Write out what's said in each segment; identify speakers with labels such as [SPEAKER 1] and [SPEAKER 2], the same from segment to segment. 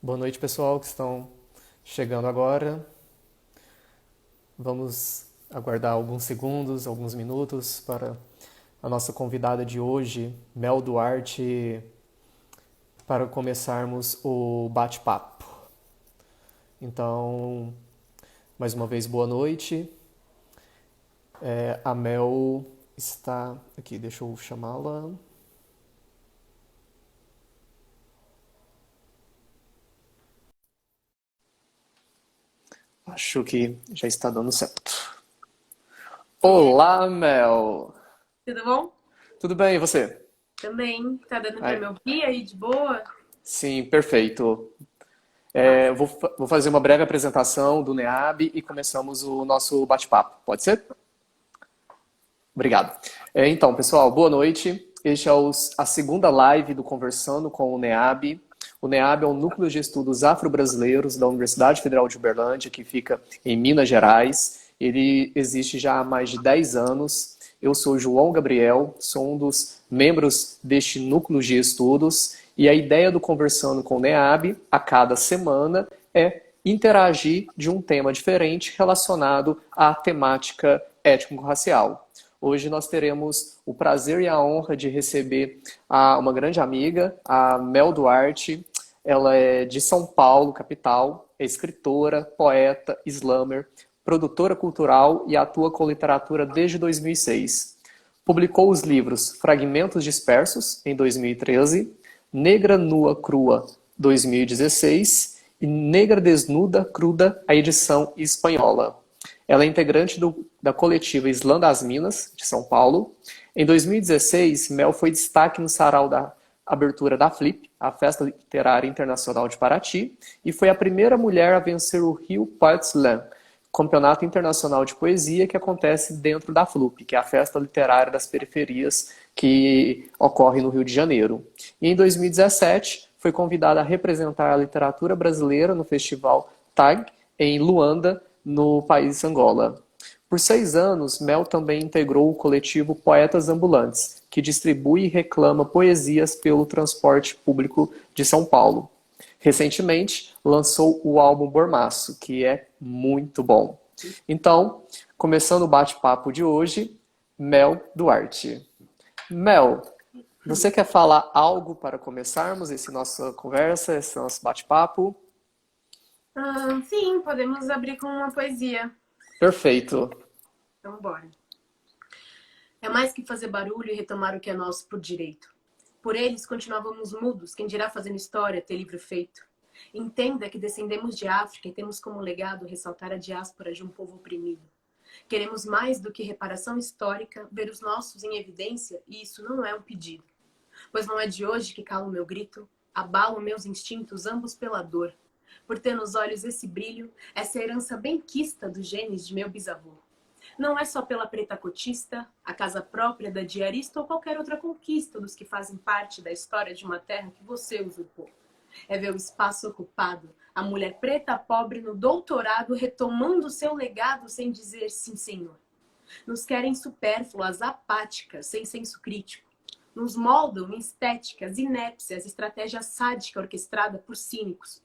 [SPEAKER 1] Boa noite, pessoal que estão chegando agora. Vamos aguardar alguns segundos, alguns minutos para a nossa convidada de hoje, Mel Duarte, para começarmos o bate-papo. Então, mais uma vez, boa noite. A Mel está aqui, deixa eu chamá-la. Acho que já está dando certo.
[SPEAKER 2] E aí,
[SPEAKER 1] Olá, Mel!
[SPEAKER 2] tudo bom?
[SPEAKER 1] Tudo bem, e você?
[SPEAKER 2] Também. Tá dando pra
[SPEAKER 1] Ai,
[SPEAKER 2] me ouvir aí de boa?
[SPEAKER 1] sim, perfeito.
[SPEAKER 2] Massa.
[SPEAKER 1] Vou fazer uma breve apresentação do NEAB e começamos o nosso bate-papo. Pode ser? Obrigado. Então, pessoal, boa noite. Este é a segunda live do Conversando com o NEAB. O NEAB é o Núcleo de Estudos Afro-Brasileiros da Universidade Federal de Uberlândia, que fica em Minas Gerais. Ele existe já há mais de 10 anos. Eu sou João Gabriel, sou um dos membros deste núcleo de estudos. E a ideia do Conversando com o NEAB, a cada semana, é interagir de um tema diferente relacionado à temática étnico-racial. Hoje nós teremos o prazer e a honra de receber uma grande amiga, a Mel Duarte. Ela é de São Paulo, capital, é escritora, poeta, slammer, produtora cultural e atua com literatura desde 2006. Publicou os livros Fragmentos Dispersos, em 2013, Negra Nua Crua, 2016 e Negra Desnuda Cruda, a edição espanhola. Ela é integrante da coletiva Islã das Minas, de São Paulo. Em 2016, Mel foi destaque no sarau da abertura da Flip, a Festa Literária Internacional de Paraty, e foi a primeira mulher a vencer o Rio Poets Slam, campeonato internacional de poesia que acontece dentro da FLUP, que é a Festa Literária das Periferias, que ocorre no Rio de Janeiro. E em 2017, foi convidada a representar a literatura brasileira no Festival TAG, em Luanda, no país Angola. Por 6 anos, Mel também integrou o coletivo Poetas Ambulantes, que distribui e reclama poesias pelo transporte público de São Paulo. Recentemente, lançou o álbum Bormaço, que é muito bom. Então, começando o bate-papo de hoje, Mel Duarte. Mel, você quer falar algo para começarmos essa nossa conversa, esse nosso bate-papo?
[SPEAKER 2] Sim, podemos abrir com uma poesia.
[SPEAKER 1] Perfeito.
[SPEAKER 2] Então, bora. É mais que fazer barulho e retomar o que é nosso por direito. Por eles continuávamos mudos, quem dirá fazendo história, ter livro feito. Entenda que descendemos de África e temos como legado ressaltar a diáspora de um povo oprimido. Queremos mais do que reparação histórica, ver os nossos em evidência, e isso não é um pedido. Pois não é de hoje que calo o meu grito, abalo meus instintos, ambos pela dor. Por ter nos olhos esse brilho, essa herança benquista dos genes de meu bisavô. Não é só pela preta cotista, a casa própria da diarista ou qualquer outra conquista dos que fazem parte da história de uma terra que você usurpou. É ver o espaço ocupado, a mulher preta pobre no doutorado retomando seu legado sem dizer sim, senhor. Nos querem supérfluas, apáticas, sem senso crítico. Nos moldam em estéticas, inépcias, estratégia sádica orquestrada por cínicos.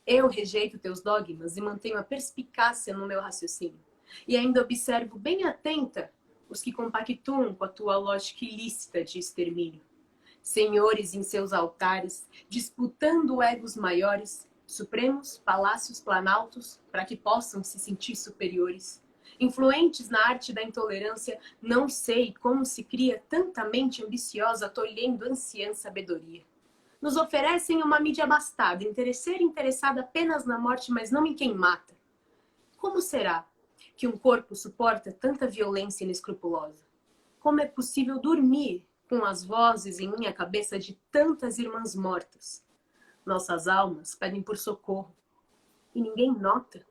[SPEAKER 2] Eu rejeito teus dogmas e mantenho a perspicácia no meu raciocínio. E ainda observo bem atenta os que compactuam com a tua lógica ilícita de extermínio. Senhores em seus altares, disputando egos maiores, supremos palácios planaltos, para que possam se sentir superiores. Influentes na arte da intolerância, não sei como se cria tanta mente ambiciosa tolhendo anciã sabedoria. Nos oferecem uma mídia abastada, interesseira interessada apenas na morte, mas não em quem mata. Como será que um corpo suporta tanta violência inescrupulosa? Como é possível dormir com as vozes em minha cabeça de tantas irmãs mortas? Nossas almas pedem por socorro e ninguém nota.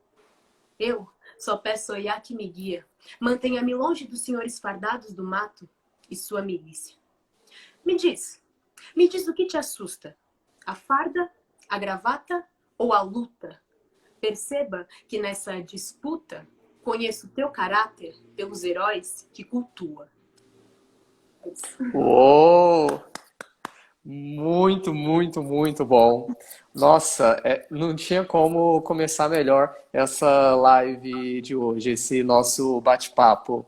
[SPEAKER 2] Eu só peço a Iá que me guia. Mantenha-me longe dos senhores fardados do mato e sua milícia. Me diz, me diz o que te assusta. A farda, a gravata ou a luta? Perceba que nessa disputa conheço teu caráter pelos heróis que cultua.
[SPEAKER 1] Uou! Muito muito, muito, muito bom. Nossa, não tinha como começar melhor essa live de hoje, esse nosso bate-papo.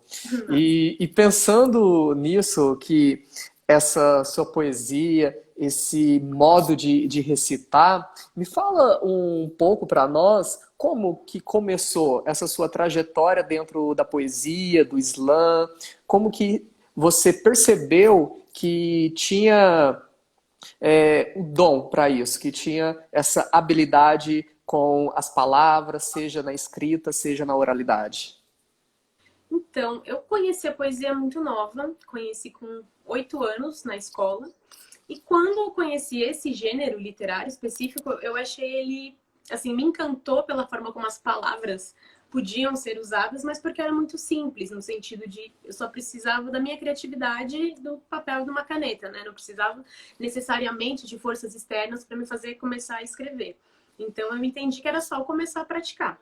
[SPEAKER 1] E pensando nisso, que essa sua poesia, esse modo de recitar, me fala um pouco para nós como que começou essa sua trajetória dentro da poesia, do slam, como que você percebeu que tinha o dom para isso, que tinha essa habilidade com as palavras, seja na escrita, seja na oralidade.
[SPEAKER 2] Então, eu conheci a poesia muito nova, conheci com 8 anos na escola. E quando eu conheci esse gênero literário específico, eu achei ele, assim, me encantou pela forma como as palavras podiam ser usadas, mas porque era muito simples, no sentido de eu só precisava da minha criatividade e do papel de uma caneta, né? Não precisava necessariamente de forças externas para me fazer começar a escrever. Então eu entendi que era só começar a praticar.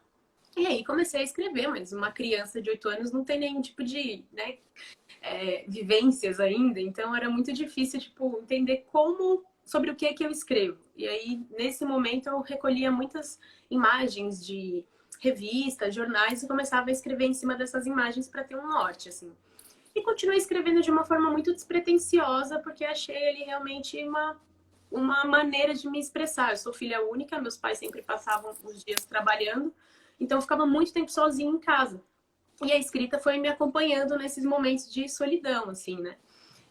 [SPEAKER 2] E aí comecei a escrever, mas uma criança de 8 anos não tem nenhum tipo de, né, vivências ainda, então era muito difícil, tipo, entender sobre o que é que eu escrevo. E aí, nesse momento, eu recolhia muitas imagens de revistas, jornais e começava a escrever em cima dessas imagens para ter um norte, assim. E continuei escrevendo de uma forma muito despretensiosa, porque achei ele realmente uma maneira de me expressar. Eu sou filha única, meus pais sempre passavam os dias trabalhando, então eu ficava muito tempo sozinha em casa. E a escrita foi me acompanhando nesses momentos de solidão, assim, né?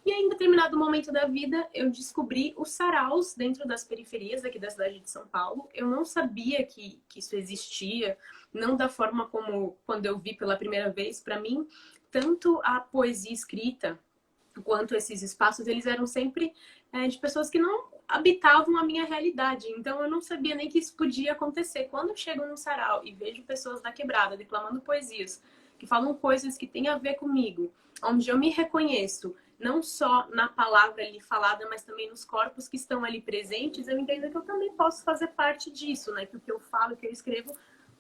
[SPEAKER 2] E aí, em determinado momento da vida, eu descobri os saraus dentro das periferias aqui da cidade de São Paulo. Eu não sabia que isso existia, não da forma como quando eu vi pela primeira vez. Para mim, tanto a poesia escrita quanto esses espaços, eles eram sempre de pessoas que não habitavam a minha realidade. Então, eu não sabia nem que isso podia acontecer. Quando eu chego num sarau e vejo pessoas da quebrada declamando poesias, que falam coisas que têm a ver comigo, onde eu me reconheço, não só na palavra ali falada, mas também nos corpos que estão ali presentes, eu entendo que eu também posso fazer parte disso, né? Que o que eu falo, o que eu escrevo,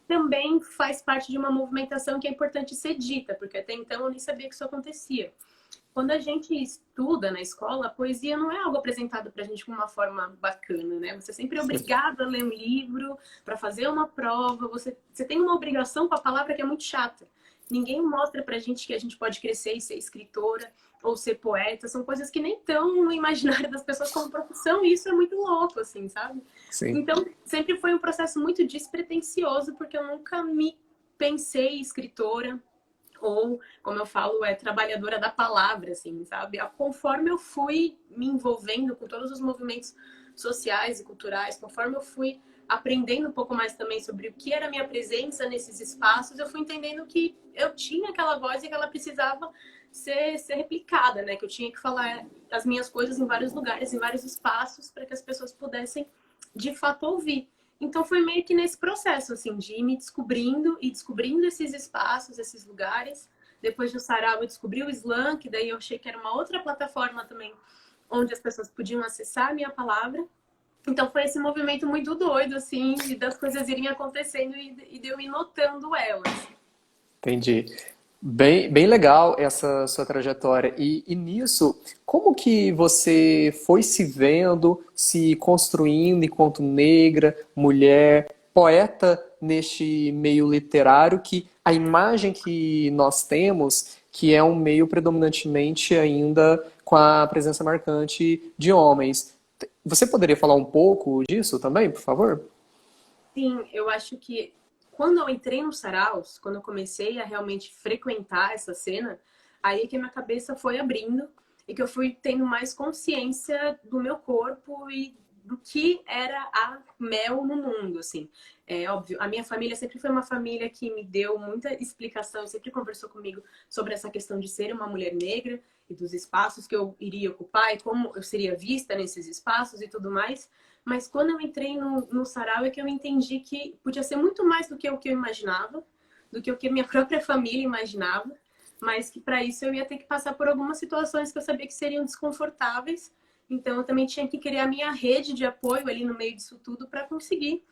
[SPEAKER 2] também faz parte de uma movimentação que é importante ser dita, porque até então eu nem sabia que isso acontecia. Quando a gente estuda na escola, a poesia não é algo apresentado para a gente de uma forma bacana, né? Você é sempre obrigado a ler um livro, para fazer uma prova, você tem uma obrigação com a palavra que é muito chata. Ninguém mostra pra gente que a gente pode crescer e ser escritora ou ser poeta. São coisas que nem estão no imaginário das pessoas como profissão, e isso é muito louco, assim, sabe?
[SPEAKER 1] Sim.
[SPEAKER 2] Então, sempre foi um processo muito despretensioso, porque eu nunca me pensei escritora ou, como eu falo, trabalhadora da palavra, assim, sabe? Conforme eu fui me envolvendo com todos os movimentos sociais e culturais, conforme eu fui aprendendo um pouco mais também sobre o que era a minha presença nesses espaços, eu fui entendendo que eu tinha aquela voz e que ela precisava ser replicada, né? Que eu tinha que falar as minhas coisas em vários lugares, em vários espaços, para que as pessoas pudessem, de fato, ouvir. Então foi meio que nesse processo, assim, de ir me descobrindo e descobrindo esses espaços, esses lugares. Depois do sarau eu descobri o Slam, que daí eu achei que era uma outra plataforma também, onde as pessoas podiam acessar a minha palavra. Então foi esse movimento muito doido, assim, das coisas irem acontecendo e de eu ir notando elas.
[SPEAKER 1] Entendi. Bem, bem legal essa sua trajetória. E nisso, como que você foi se vendo, se construindo enquanto negra, mulher, poeta neste meio literário, que a imagem que nós temos, que é um meio predominantemente ainda com a presença marcante de homens. Você poderia falar um pouco disso também, por favor?
[SPEAKER 2] Sim, eu acho que quando eu entrei no saraus, quando eu comecei a realmente frequentar essa cena, aí é que a minha cabeça foi abrindo e que eu fui tendo mais consciência do meu corpo e do que era a Mel no mundo, assim. É óbvio, a minha família sempre foi uma família que me deu muita explicação, sempre conversou comigo sobre essa questão de ser uma mulher negra e dos espaços que eu iria ocupar e como eu seria vista nesses espaços e tudo mais. Mas quando eu entrei no sarau é que eu entendi que podia ser muito mais do que o que eu imaginava, do que o que minha própria família imaginava, mas que para isso eu ia ter que passar por algumas situações que eu sabia que seriam desconfortáveis. Então eu também tinha que criar minha rede de apoio ali no meio disso tudo para conseguir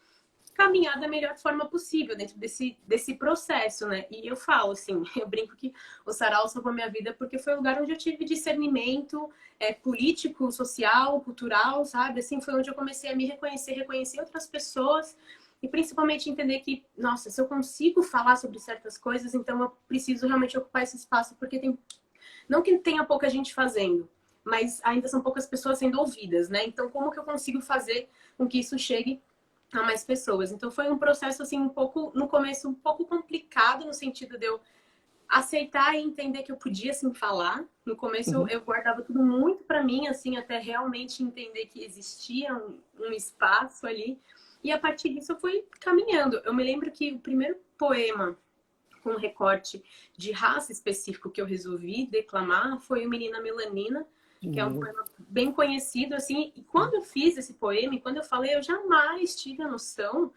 [SPEAKER 2] caminhar da melhor forma possível dentro desse processo, né? E eu falo, assim, eu brinco que o Sarau salvou minha vida porque foi o lugar onde eu tive discernimento político, social, cultural, sabe? Assim, foi onde eu comecei a me reconhecer outras pessoas e principalmente entender que, nossa, se eu consigo falar sobre certas coisas, então eu preciso realmente ocupar esse espaço, porque tem... Não que tenha pouca gente fazendo, mas ainda são poucas pessoas sendo ouvidas, né? Então, como que eu consigo fazer com que isso chegue a mais pessoas? Então, foi um processo, assim, um pouco, no começo, um pouco complicado, no sentido de eu aceitar e entender que eu podia, assim, falar. No começo,
[SPEAKER 1] Uhum.
[SPEAKER 2] eu guardava tudo muito para mim, assim, até realmente entender que existia um espaço ali. E a partir disso, eu fui caminhando. Eu me lembro que o primeiro poema com um recorte de raça específico que eu resolvi declamar foi o Menina Melanina, que é um
[SPEAKER 1] Uhum.
[SPEAKER 2] poema bem conhecido, assim. E quando eu fiz esse poema, e quando eu falei, eu jamais tive a noção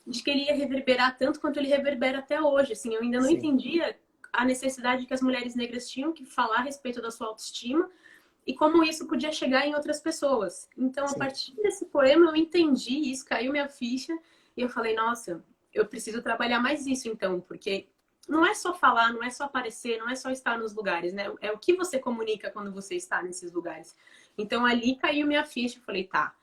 [SPEAKER 2] de que ele ia reverberar tanto quanto ele reverbera até hoje. Assim, eu ainda não
[SPEAKER 1] Sim,
[SPEAKER 2] entendia a necessidade que as mulheres negras tinham que falar a respeito da sua autoestima e como isso podia chegar em outras pessoas. Então, a
[SPEAKER 1] sim.
[SPEAKER 2] partir desse poema, eu entendi isso, caiu minha ficha e eu falei, nossa, eu preciso trabalhar mais isso então, porque não é só falar, não é só aparecer, não é só estar nos lugares, né? É o que você comunica quando você está nesses lugares. Então, ali caiu minha ficha, eu falei, tá,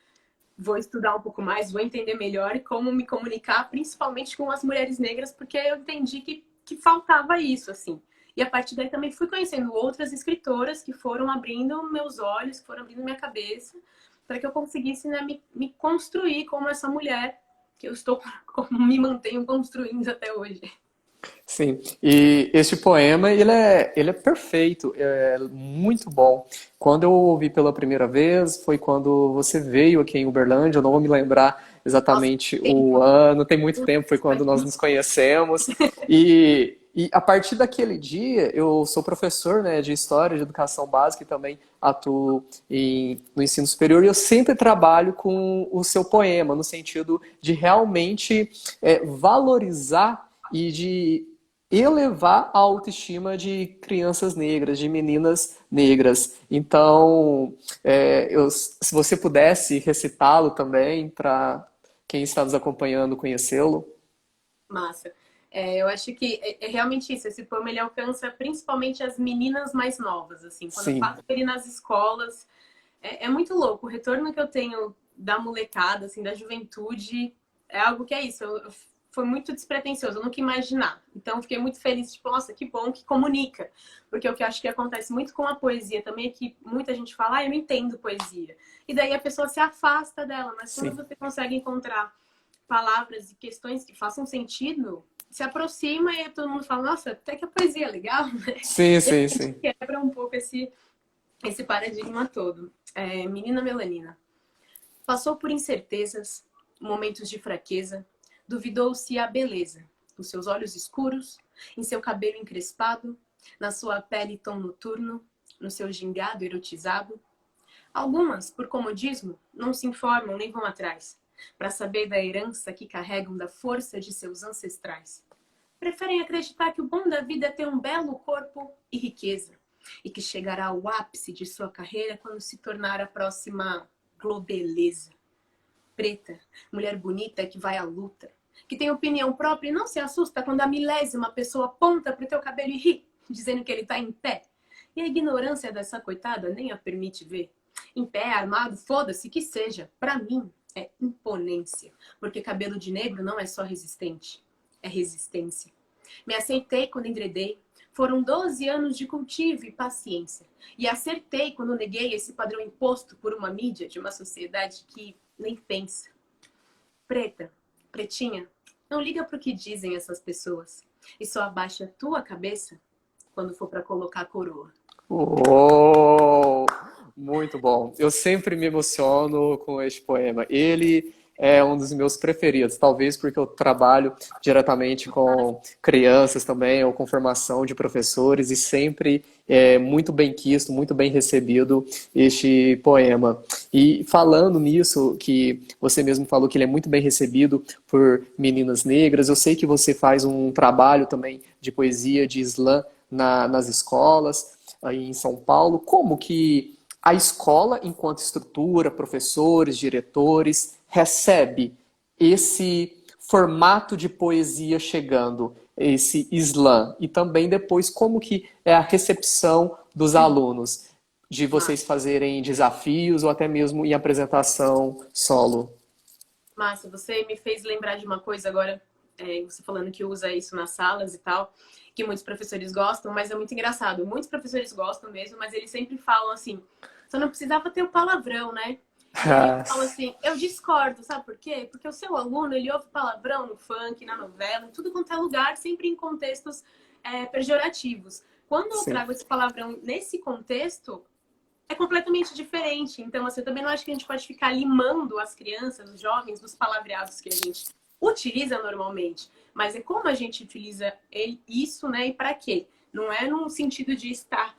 [SPEAKER 2] vou estudar um pouco mais, vou entender melhor como me comunicar, principalmente com as mulheres negras, porque eu entendi que faltava isso, assim. E a partir daí também fui conhecendo outras escritoras que foram abrindo meus olhos, que foram abrindo minha cabeça, para que eu conseguisse, né, me construir como essa mulher que eu estou, como me mantenho construindo até hoje.
[SPEAKER 1] Sim, e este poema, ele é perfeito, é muito bom. Quando eu ouvi pela primeira vez, foi quando você veio aqui em Uberlândia, eu não vou me lembrar
[SPEAKER 2] Nossa,
[SPEAKER 1] exatamente o
[SPEAKER 2] tempo.
[SPEAKER 1] ano, tem muito tempo, foi quando nós nos conhecemos. E a partir daquele dia, eu sou professor, né, de História, de Educação Básica e também atuo no ensino superior, e eu sempre trabalho com o seu poema, no sentido de realmente valorizar e de elevar a autoestima de crianças negras, de meninas negras. Então, se você pudesse recitá-lo também para quem está nos acompanhando conhecê-lo.
[SPEAKER 2] Massa. Eu acho que é realmente isso. Esse poema ele alcança principalmente as meninas mais novas, assim. Quando eu
[SPEAKER 1] Sim,
[SPEAKER 2] faço ele nas escolas, é muito louco. O retorno que eu tenho da molecada, assim, da juventude, é algo que é isso. Foi muito despretensioso, eu nunca ia imaginar. Então, eu fiquei muito feliz, tipo, nossa, que bom que comunica. Porque o que eu acho que acontece muito com a poesia também é que muita gente fala, eu não entendo poesia. E daí a pessoa se afasta dela. Mas quando
[SPEAKER 1] sim,
[SPEAKER 2] você consegue encontrar palavras e questões que façam sentido, se aproxima e todo mundo fala, nossa, até que a poesia é legal, né?
[SPEAKER 1] sim,
[SPEAKER 2] E a
[SPEAKER 1] sim,
[SPEAKER 2] gente
[SPEAKER 1] sim.
[SPEAKER 2] quebra um pouco esse paradigma todo. Menina Melanina. Passou por incertezas, momentos de fraqueza, duvidou-se a beleza, nos seus olhos escuros, em seu cabelo encrespado, na sua pele tom noturno, no seu gingado erotizado. Algumas, por comodismo, não se informam nem vão atrás, para saber da herança que carregam da força de seus ancestrais. Preferem acreditar que o bom da vida é ter um belo corpo e riqueza, e que chegará ao ápice de sua carreira quando se tornar a próxima globeleza. Preta, mulher bonita que vai à luta, que tem opinião própria e não se assusta quando a milésima pessoa aponta pro teu cabelo e ri, dizendo que ele tá em pé. E a ignorância dessa coitada nem a permite ver. Em pé, armado, foda-se que seja. Pra mim, é imponência. Porque cabelo de negro não é só resistente, é resistência. Me aceitei quando enredei. Foram 12 anos de cultivo e paciência. E acertei quando neguei esse padrão imposto por uma mídia de uma sociedade que nem pensa. Preta, pretinha, não liga pro que dizem essas pessoas. E só abaixa a tua cabeça quando for para colocar a coroa.
[SPEAKER 1] Oh, muito bom. Eu sempre me emociono com este poema. Ele é um dos meus preferidos, talvez porque eu trabalho diretamente com crianças também, ou com formação de professores, e sempre é muito bem quisto, muito bem recebido este poema. E falando nisso, que você mesmo falou que ele é muito bem recebido por meninas negras, eu sei que você faz um trabalho também de poesia de slam nas escolas aí em São Paulo. Como que a escola, enquanto estrutura, professores, diretores, recebe esse formato de poesia chegando, esse slam? E também depois como que é a recepção dos alunos, de vocês fazerem desafios ou até mesmo em apresentação solo?
[SPEAKER 2] Márcia, você me fez lembrar de uma coisa agora, você falando que usa isso nas salas e tal, que muitos professores gostam, mas é muito engraçado. Muitos professores gostam mesmo, mas eles sempre falam assim, só não precisava ter o palavrão, né? E aí eu falo assim, eu discordo, sabe por quê? Porque o seu aluno, ele ouve palavrão no funk, na novela, em tudo quanto é lugar, sempre em contextos pejorativos. Quando eu
[SPEAKER 1] Sim,
[SPEAKER 2] trago esse palavrão nesse contexto, é completamente diferente. Então, assim, eu também não acho que a gente pode ficar limando as crianças, os jovens, dos palavreados que a gente utiliza normalmente. Mas é como a gente utiliza isso, né? E para quê? Não é num sentido de estar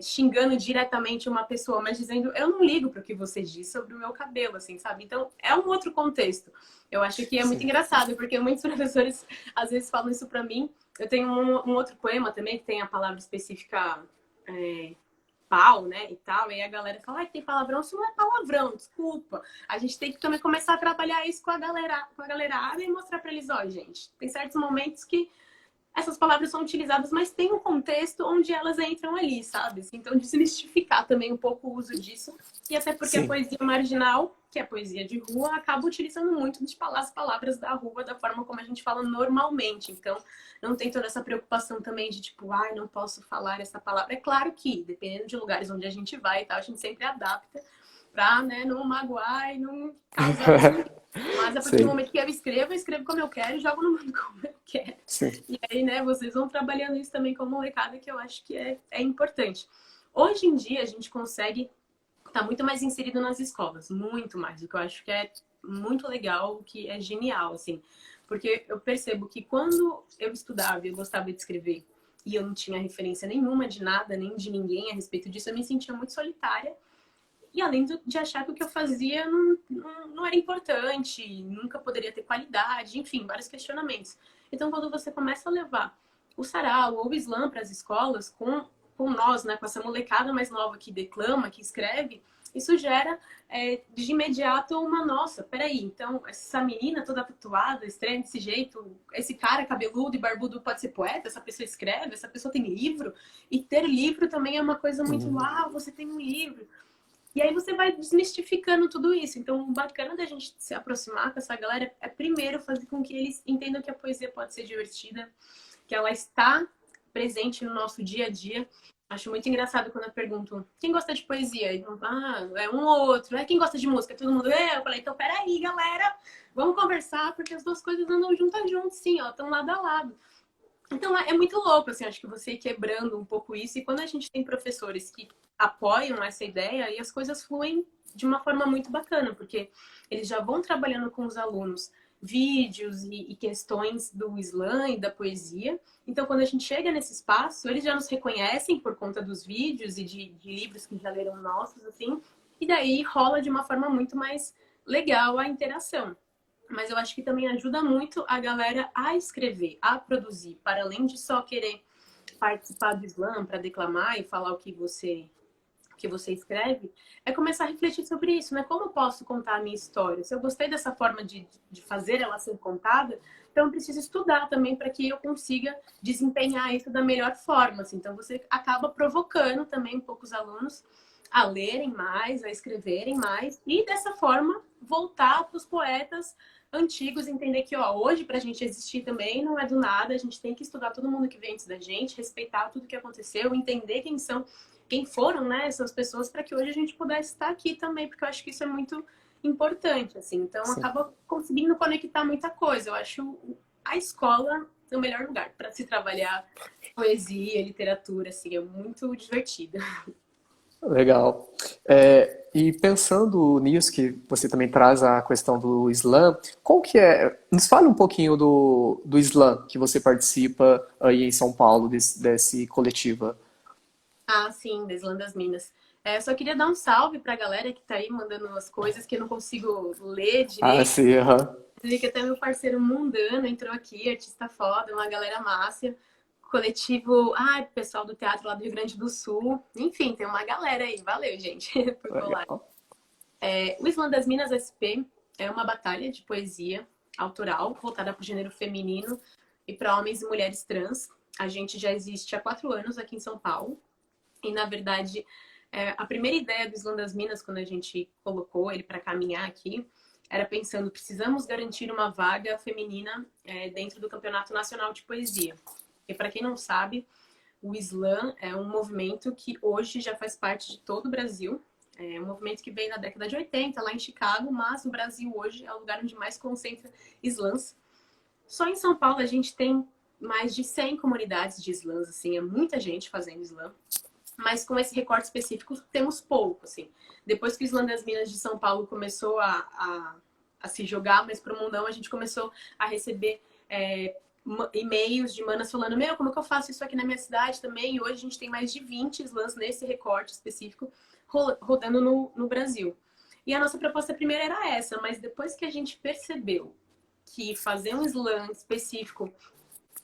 [SPEAKER 2] xingando diretamente uma pessoa, mas dizendo, eu não ligo para o que você diz sobre o meu cabelo, assim, sabe? Então, é um outro contexto. Eu acho que é muito
[SPEAKER 1] sim.
[SPEAKER 2] engraçado, porque muitos professores, às vezes, falam isso para mim. Eu tenho um outro poema também, que tem a palavra específica pau, né, e tal, e aí a galera fala, ai, tem palavrão, isso não é palavrão, desculpa. A gente tem que também começar a trabalhar isso com a galerada e mostrar pra eles, ó, gente, tem certos momentos que essas palavras são utilizadas, mas tem um contexto onde elas entram ali, sabe? Assim, então, desmistificar também um pouco o uso disso. E até porque a
[SPEAKER 1] Sim.
[SPEAKER 2] poesia marginal, que é a poesia de rua, acaba utilizando muito de falar as palavras da rua da forma como a gente fala normalmente. Então, não tem toda essa preocupação também de tipo, ai, não posso falar essa palavra. É claro que, dependendo de lugares onde a gente vai e tal, a gente sempre adapta pra, né, não magoar e não causar desunião. Mas a partir do
[SPEAKER 1] Sim,
[SPEAKER 2] momento que eu escrevo como eu quero e jogo no mundo como eu quero.
[SPEAKER 1] sim,
[SPEAKER 2] E aí, né, vocês vão trabalhando isso também como molecada, que eu acho que é importante. Hoje em dia, a gente consegue estar muito mais inserido nas escolas, muito mais, o que eu acho que é muito legal, o que é genial, assim. Porque eu percebo que quando eu estudava e eu gostava de escrever e eu não tinha referência nenhuma de nada, nem de ninguém a respeito disso, eu me sentia muito solitária e além de achar que o que eu fazia não era importante, nunca poderia ter qualidade, enfim, vários questionamentos. Então, quando você começa a levar o sarau ou o slam para as escolas, com nós, né, com essa molecada mais nova que declama, que escreve, isso gera de imediato uma nossa, peraí, então essa menina toda tatuada, estranha desse jeito, esse cara cabeludo e barbudo pode ser poeta, essa pessoa escreve, essa pessoa tem livro, e ter livro também é uma coisa muito, uau, você tem um livro. E aí você vai desmistificando tudo isso. Então, o bacana da gente se aproximar com essa galera é primeiro fazer com que eles entendam que a poesia pode ser divertida, que ela está presente no nosso dia a dia. Acho muito engraçado quando eu pergunto quem gosta de poesia? E é um ou outro. Quem gosta de música? Todo mundo, eu falei, então peraí, galera, vamos conversar, porque as duas coisas andam juntas, sim, ó, estão lado a lado. Então é muito louco, assim, acho que você ir quebrando um pouco isso. E quando a gente tem professores que apoiam essa ideia, e as coisas fluem de uma forma muito bacana, porque eles já vão trabalhando com os alunos vídeos e questões do slam e da poesia. Então, quando a gente chega nesse espaço, eles já nos reconhecem por conta dos vídeos e de livros que já leram nossos, assim, e daí rola de uma forma muito mais legal a interação. Mas eu acho que também ajuda muito a galera a escrever, a produzir, para além de só querer participar do slam para declamar e falar o que você escreve, é começar a refletir sobre isso, né? Como eu posso contar a minha história? Se eu gostei dessa forma de fazer ela ser contada, então eu preciso estudar também para que eu consiga desempenhar isso da melhor forma. Assim. Então você acaba provocando também um pouco os alunos a lerem mais, a escreverem mais e dessa forma voltar para os poetas antigos, entender que ó, hoje para a gente existir também não é do nada, a gente tem que estudar todo mundo que vem antes da gente, respeitar tudo que aconteceu, entender quem foram, né, essas pessoas para que hoje a gente pudesse estar aqui também, porque eu acho que isso é muito importante, assim. Então
[SPEAKER 1] sim.
[SPEAKER 2] acaba conseguindo conectar muita coisa. Eu acho a escola o melhor lugar para se trabalhar poesia, literatura, assim, é muito divertido.
[SPEAKER 1] Legal. E pensando nisso, que você também traz a questão do slam, qual que é? Nos fale um pouquinho do slam que você participa aí em São Paulo, desse coletiva.
[SPEAKER 2] Ah, sim, da Islã das Minas. Só queria dar um salve pra galera que tá aí mandando umas coisas que eu não consigo ler
[SPEAKER 1] Ah,
[SPEAKER 2] direito.
[SPEAKER 1] sim, aham.
[SPEAKER 2] Vi que até meu parceiro Mundano entrou aqui, artista foda, uma galera massa. Coletivo, pessoal do teatro lá do Rio Grande do Sul. Enfim, tem uma galera aí. Valeu, gente, por colar.
[SPEAKER 1] Legal.
[SPEAKER 2] O Islã das Minas SP é uma batalha de poesia autoral, voltada para o gênero feminino e para homens e mulheres trans. A gente já existe há 4 anos aqui em São Paulo. E, na verdade, a primeira ideia do Slam das Minas, quando a gente colocou ele para caminhar aqui, era pensando, precisamos garantir uma vaga feminina dentro do Campeonato Nacional de Poesia. E, para quem não sabe, o Slam é um movimento que hoje já faz parte de todo o Brasil. É um movimento que veio na década de 80, lá em Chicago, mas o Brasil hoje é o lugar onde mais concentra slams. Só em São Paulo a gente tem mais de 100 comunidades de slams, assim, é muita gente fazendo slam. Mas com esse recorte específico temos pouco, assim. Depois que o Slam das Minas de São Paulo começou a se jogar mais para o mundão, a gente começou a receber e-mails de manas falando, meu, como é que eu faço isso aqui na minha cidade também? E hoje a gente tem mais de 20 slams nesse recorte específico rodando no Brasil. E a nossa proposta primeira era essa, mas depois que a gente percebeu que fazer um slam específico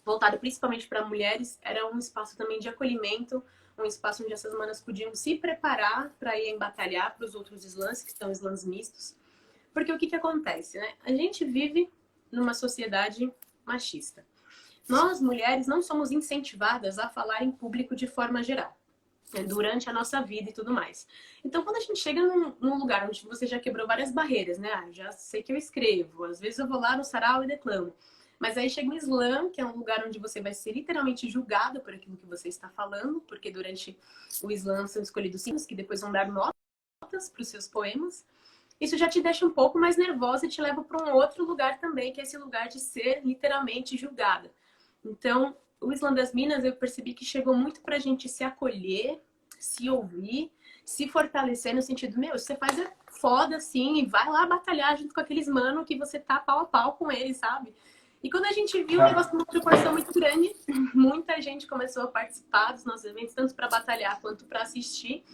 [SPEAKER 2] voltado principalmente para mulheres era um espaço também de acolhimento, um espaço onde essas manas podiam se preparar para ir batalhar para os outros slams, que são slams mistos. Porque o que acontece, né? A gente vive numa sociedade machista. Nós, mulheres, não somos incentivadas a falar em público de forma geral, durante a nossa vida e tudo mais. Então, quando a gente chega num lugar onde você já quebrou várias barreiras, né? Já sei que eu escrevo, às vezes eu vou lá no sarau e declamo. Mas aí chega o slam, que é um lugar onde você vai ser literalmente julgado por aquilo que você está falando, porque durante o slam são escolhidos signos que depois vão dar notas para os seus poemas. Isso já te deixa um pouco mais nervosa e te leva para um outro lugar também, que é esse lugar de ser literalmente julgada. Então, o Slam das Minas, eu percebi que chegou muito para a gente se acolher, se ouvir, se fortalecer no sentido, meu, você faz foda assim e vai lá batalhar junto com aqueles mano que você tá pau a pau com eles, sabe? E quando a gente viu o negócio numa proporção muito grande, muita gente começou a participar dos nossos eventos, tanto para batalhar quanto para assistir.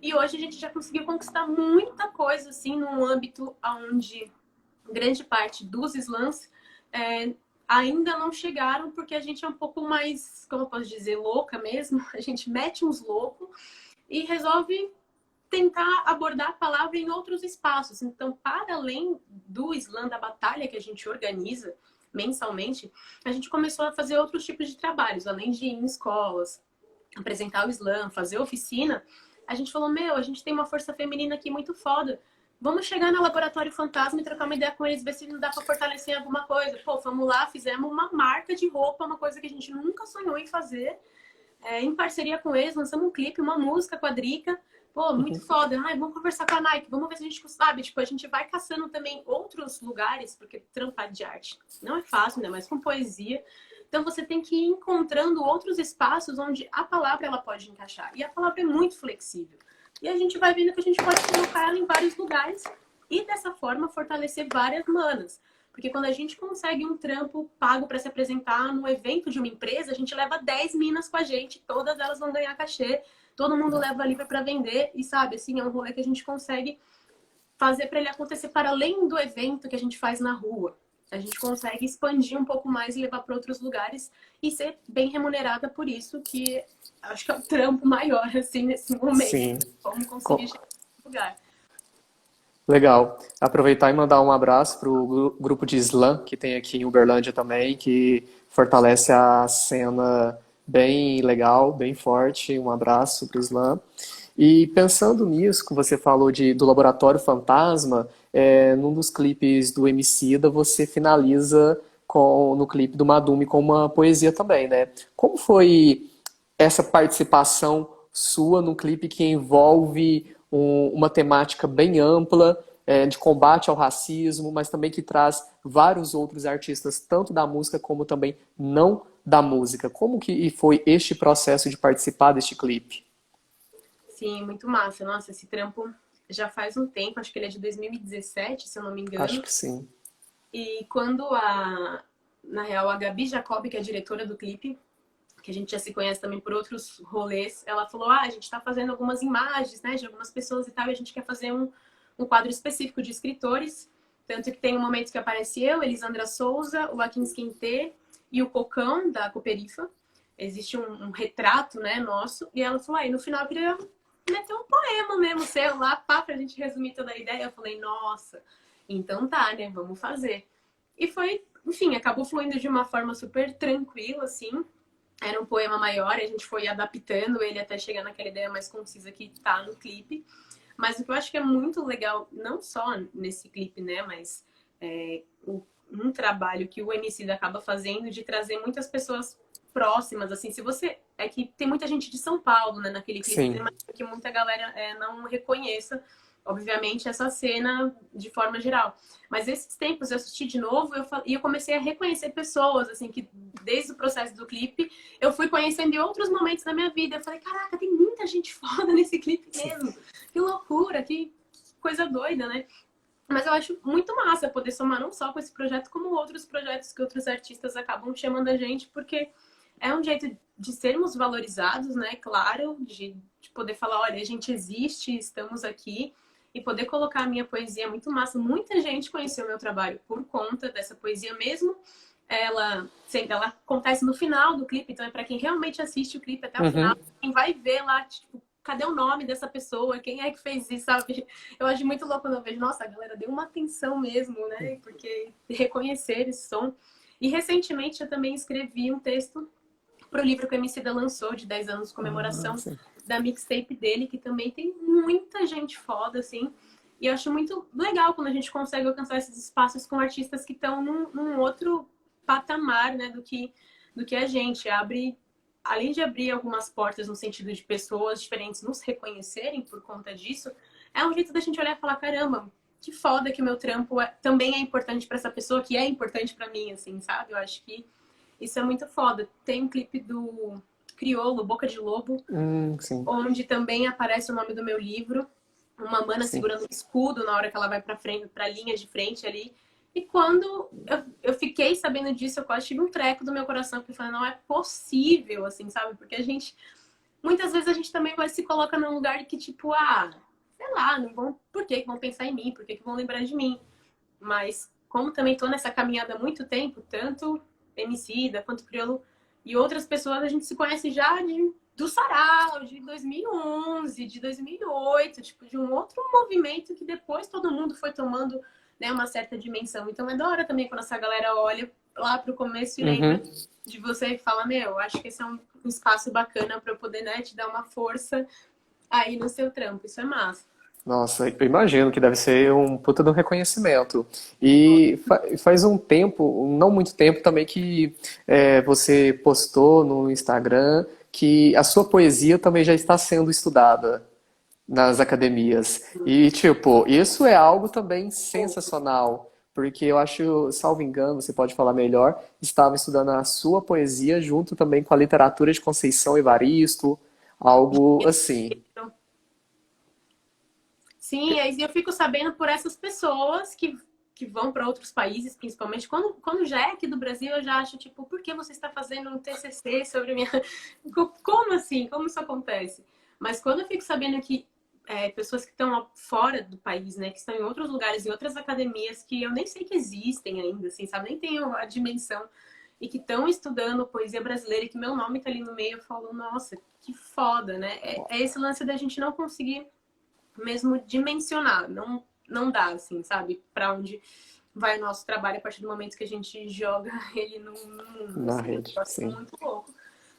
[SPEAKER 2] E hoje a gente já conseguiu conquistar muita coisa, assim, num âmbito onde grande parte dos slams ainda não chegaram, porque a gente é um pouco mais, como eu posso dizer, louca mesmo. A gente mete uns loucos e resolve tentar abordar a palavra em outros espaços. Então, para além do slam da batalha que a gente organiza mensalmente, a gente começou a fazer outros tipos de trabalhos, além de ir em escolas, apresentar o slam, fazer oficina. A gente falou, meu, a gente tem uma força feminina aqui muito foda. Vamos chegar no Laboratório Fantasma e trocar uma ideia com eles, ver se não dá pra fortalecer alguma coisa. Pô, vamos lá, fizemos uma marca de roupa, uma coisa que a gente nunca sonhou em fazer. Em parceria com eles, lançamos um clipe, uma música com a Drica. Pô, muito foda. Ai, vamos conversar com a Nike, vamos ver se a gente sabe. Tipo, a gente vai caçando também outros lugares, porque trampar de arte não é fácil, né? Mas com poesia. Então você tem que ir encontrando outros espaços onde a palavra ela pode encaixar. E a palavra é muito flexível. E a gente vai vendo que a gente pode colocar ela em vários lugares e dessa forma fortalecer várias manas. Porque quando a gente consegue um trampo pago para se apresentar no evento de uma empresa, a gente leva 10 minas com a gente, todas elas vão ganhar cachê, todo mundo leva livro para vender e sabe, assim, é um rolê que a gente consegue fazer para ele acontecer para além do evento que a gente faz na rua. A gente consegue expandir um pouco mais e levar para outros lugares e ser bem remunerada por isso, que acho que é o trampo maior, assim, nesse momento.
[SPEAKER 1] Sim.
[SPEAKER 2] Como conseguir chegar nesse lugar.
[SPEAKER 1] Legal. Aproveitar e mandar um abraço para o grupo de slam que tem aqui em Uberlândia também, que fortalece a cena bem legal, bem forte. Um abraço para o slam. E pensando nisso que você falou do Laboratório Fantasma, num dos clipes do Emicida, você finaliza no clipe do Madume com uma poesia também, né? Como foi essa participação sua num clipe que envolve uma temática bem ampla, de combate ao racismo, mas também que traz vários outros artistas, tanto da música como também não da música? Como que foi este processo de participar deste clipe?
[SPEAKER 2] Sim, muito massa. Nossa, esse trampo já faz um tempo, acho que ele é de 2017, se eu não me engano.
[SPEAKER 1] Acho que sim.
[SPEAKER 2] E quando na real, a Gabi Jacob, que é a diretora do clipe, que a gente já se conhece também por outros rolês, ela falou, a gente tá fazendo algumas imagens, né, de algumas pessoas e tal, e a gente quer fazer um quadro específico de escritores, tanto que tem um momento que aparece eu, Elisandra Souza, o Akin Quintê e o Cocão, da Cooperifa. Existe um retrato, né, nosso, e ela falou, no final eu queria meter um poema mesmo, sei lá, pra gente resumir toda a ideia. Eu falei, nossa, então tá, né, vamos fazer. E foi, enfim, acabou fluindo de uma forma super tranquila, assim. Era um poema maior, e a gente foi adaptando ele até chegar naquela ideia mais concisa que tá no clipe. Mas o que eu acho que é muito legal, não só nesse clipe, né, mas um trabalho que o Emicida acaba fazendo de trazer muitas pessoas próximas, assim, se você... É que tem muita gente de São Paulo, né, naquele clipe, então
[SPEAKER 1] Sim.
[SPEAKER 2] imagino que muita galera não reconheça, obviamente, essa cena de forma geral. Mas esses tempos eu assisti de novo e eu comecei a reconhecer pessoas, assim, que desde o processo do clipe eu fui conhecendo em outros momentos da minha vida. Eu falei, caraca, tem muita gente foda nesse clipe mesmo. Que loucura, que coisa doida, né? Mas eu acho muito massa poder somar não só com esse projeto, como outros projetos que outros artistas acabam chamando a gente, porque é um jeito de sermos valorizados, né? Claro, de poder falar, olha, a gente existe, estamos aqui, e poder colocar a minha poesia é muito massa. Muita gente conheceu o meu trabalho por conta dessa poesia mesmo. Ela acontece no final do clipe, então é para quem realmente assiste o clipe até o final,
[SPEAKER 1] Uhum.
[SPEAKER 2] quem vai ver lá, tipo, cadê o nome dessa pessoa? Quem é que fez isso, sabe? Eu acho muito louco quando eu vejo, nossa, a galera deu uma atenção mesmo, né? Porque reconhecer esse som. E recentemente eu também escrevi um texto para o livro que o Emicida lançou, de 10 anos de comemoração
[SPEAKER 1] Sim.
[SPEAKER 2] da mixtape dele, que também tem muita gente foda, assim. E eu acho muito legal quando a gente consegue alcançar esses espaços com artistas que estão num outro patamar, né, do que a gente. Além de abrir algumas portas no sentido de pessoas diferentes nos reconhecerem por conta disso, é um jeito da gente olhar e falar, caramba, que foda que o meu trampo também é importante para essa pessoa, que é importante para mim, assim, sabe? Eu acho que isso é muito foda. Tem um clipe do Criolo, Boca de Lobo,
[SPEAKER 1] Sim,
[SPEAKER 2] onde também aparece o nome do meu livro, uma mana
[SPEAKER 1] sim.
[SPEAKER 2] segurando um escudo na hora que ela vai para frente, para a linha de frente ali. E quando eu fiquei sabendo disso, eu quase tive um treco do meu coração, porque eu falei, não é possível, assim, sabe? Porque muitas vezes a gente também vai se coloca num lugar que, tipo, sei lá, não vão, por que vão pensar em mim? Por que vão lembrar de mim? Mas como também tô nessa caminhada há muito tempo, tanto Emicida quanto Criolo e outras pessoas, a gente se conhece já do Sarau, de 2011, de 2008, tipo, de um outro movimento que depois todo mundo foi tomando, né, uma certa dimensão. Então é da hora também quando essa galera olha lá pro começo e lembra
[SPEAKER 1] Uhum.
[SPEAKER 2] de você e fala, meu, acho que esse é um espaço bacana para eu poder, né, te dar uma força aí no seu trampo. Isso é massa.
[SPEAKER 1] Nossa, eu imagino que deve ser um puta de um reconhecimento. E faz um tempo, não muito tempo também, que você postou no Instagram que a sua poesia também já está sendo estudada nas academias. E, tipo, isso é algo também sensacional, porque eu acho, salvo engano, você pode falar melhor, estava estudando a sua poesia junto também com a literatura de Conceição Evaristo, algo assim.
[SPEAKER 2] Sim, aí eu fico sabendo por essas pessoas que vão para outros países, principalmente. Quando já é aqui do Brasil, eu já acho, tipo, por que você está fazendo um TCC sobre a minha... Como assim? Como isso acontece? Mas quando eu fico sabendo que pessoas que estão fora do país, né, que estão em outros lugares, em outras academias, que eu nem sei que existem ainda, assim, sabe? Nem tenho a dimensão. E que estão estudando poesia brasileira e que meu nome tá ali no meio, eu falo, nossa, que foda, né? É esse lance da gente não conseguir mesmo dimensionar. Não dá, assim, sabe? Para onde vai o nosso trabalho a partir do momento que a gente joga ele no mundo,
[SPEAKER 1] Na
[SPEAKER 2] assim. É um
[SPEAKER 1] rede,
[SPEAKER 2] negócio
[SPEAKER 1] sim.
[SPEAKER 2] muito louco.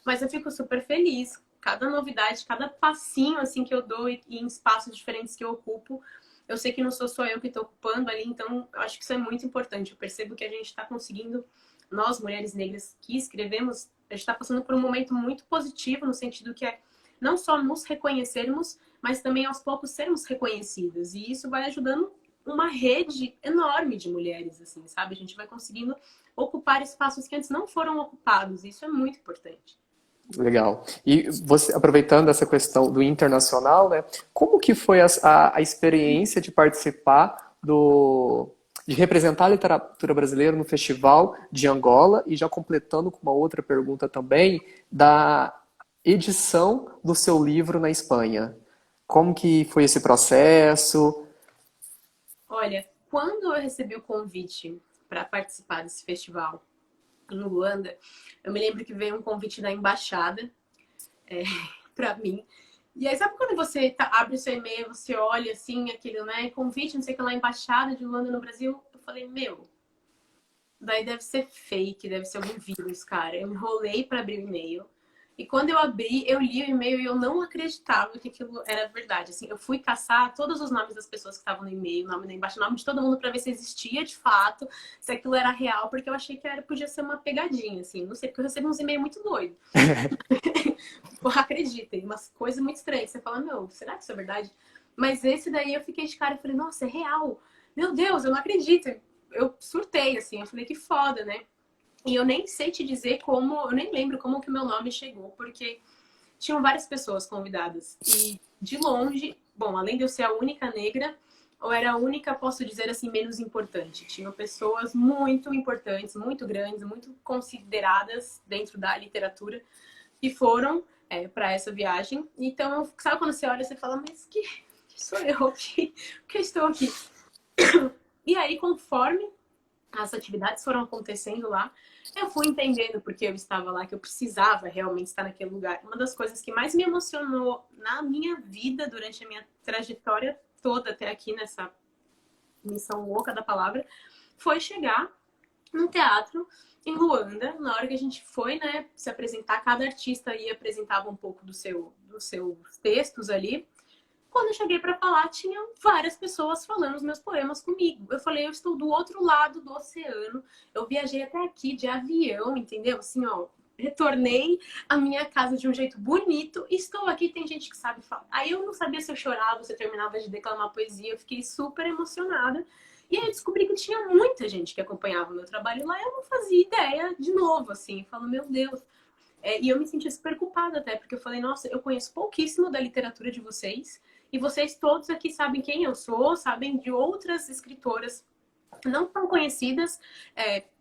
[SPEAKER 2] Mas eu fico super feliz. Cada novidade, cada passinho, assim, que eu dou e em espaços diferentes que eu ocupo, eu sei que não sou só eu que estou ocupando ali, então eu acho que isso é muito importante. Eu percebo que a gente está conseguindo, nós, mulheres negras que escrevemos, a gente está passando por um momento muito positivo, no sentido que é não só nos reconhecermos, mas também aos poucos sermos reconhecidas. E isso vai ajudando uma rede enorme de mulheres, assim, sabe? A gente vai conseguindo ocupar espaços que antes não foram ocupados. Isso é muito importante.
[SPEAKER 1] Legal. E você, aproveitando essa questão do internacional, né? Como que foi a experiência de participar de representar a literatura brasileira no Festival de Angola e já completando com uma outra pergunta também da edição do seu livro na Espanha? Como que foi esse processo?
[SPEAKER 2] Olha, quando eu recebi o convite para participar desse festival em Luanda, eu me lembro que veio um convite da embaixada para mim. E aí, sabe quando você abre o seu e-mail, você olha assim, aquele, né, convite, não sei o que lá, embaixada de Luanda no Brasil? Eu falei, meu, daí deve ser fake, deve ser algum vírus, cara. Eu enrolei pra abrir o e-mail. E quando eu abri, eu li o e-mail e eu não acreditava que aquilo era verdade. Assim, eu fui caçar todos os nomes das pessoas que estavam no e-mail, nome embaixo, nome de todo mundo para ver se existia de fato, se aquilo era real, porque eu achei que podia ser uma pegadinha, assim. Não sei, porque eu recebo uns e-mails muito doidos. Porra, acreditem, umas coisas muito estranhas. Você fala, meu, será que isso é verdade? Mas esse daí eu fiquei de cara, eu falei, nossa, é real. Meu Deus, eu não acredito. Eu surtei, assim, eu falei, que foda, né? E eu nem sei te dizer como, eu nem lembro como que o meu nome chegou, porque tinham várias pessoas convidadas. E de longe, bom, além de eu ser a única negra, eu era a única, posso dizer assim, menos importante. Tinham pessoas muito importantes, muito grandes, muito consideradas dentro da literatura, que foram para essa viagem. Então, sabe quando você olha e você fala, mas que sou eu que estou aqui? E aí, conforme as atividades foram acontecendo lá, eu fui entendendo porque eu estava lá, que eu precisava realmente estar naquele lugar. Uma das coisas que mais me emocionou na minha vida, durante a minha trajetória toda até aqui nessa missão louca da palavra, foi chegar num teatro em Luanda, na hora que a gente foi, né, se apresentar, cada artista ia apresentava um pouco dos seus textos ali. Quando eu cheguei para falar, tinha várias pessoas falando os meus poemas comigo. Eu falei, eu estou do outro lado do oceano. Eu viajei até aqui de avião, entendeu? Assim, ó, retornei à minha casa de um jeito bonito. Estou aqui, tem gente que sabe falar. Aí eu não sabia se eu chorava, se eu terminava de declamar poesia. Eu fiquei super emocionada. E aí eu descobri que tinha muita gente que acompanhava o meu trabalho lá. Eu não fazia ideia de novo, assim. Eu falo, meu Deus. E eu me senti super culpada até, porque eu falei, nossa, eu conheço pouquíssimo da literatura de vocês. E vocês todos aqui sabem quem eu sou, sabem de outras escritoras não tão conhecidas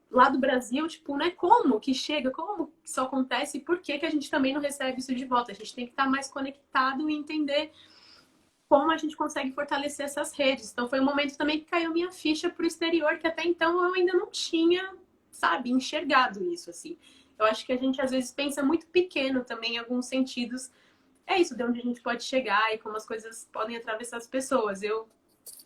[SPEAKER 2] lá do Brasil, tipo, né? Como que chega, como que isso acontece e por que que a gente também não recebe isso de volta? A gente tem que estar mais conectado e entender como a gente consegue fortalecer essas redes. Então foi um momento também que caiu minha ficha pro exterior, que até então eu ainda não tinha, sabe, enxergado isso, assim. Eu acho que a gente às vezes pensa muito pequeno também em alguns sentidos. É isso, de onde a gente pode chegar e como as coisas podem atravessar as pessoas. Eu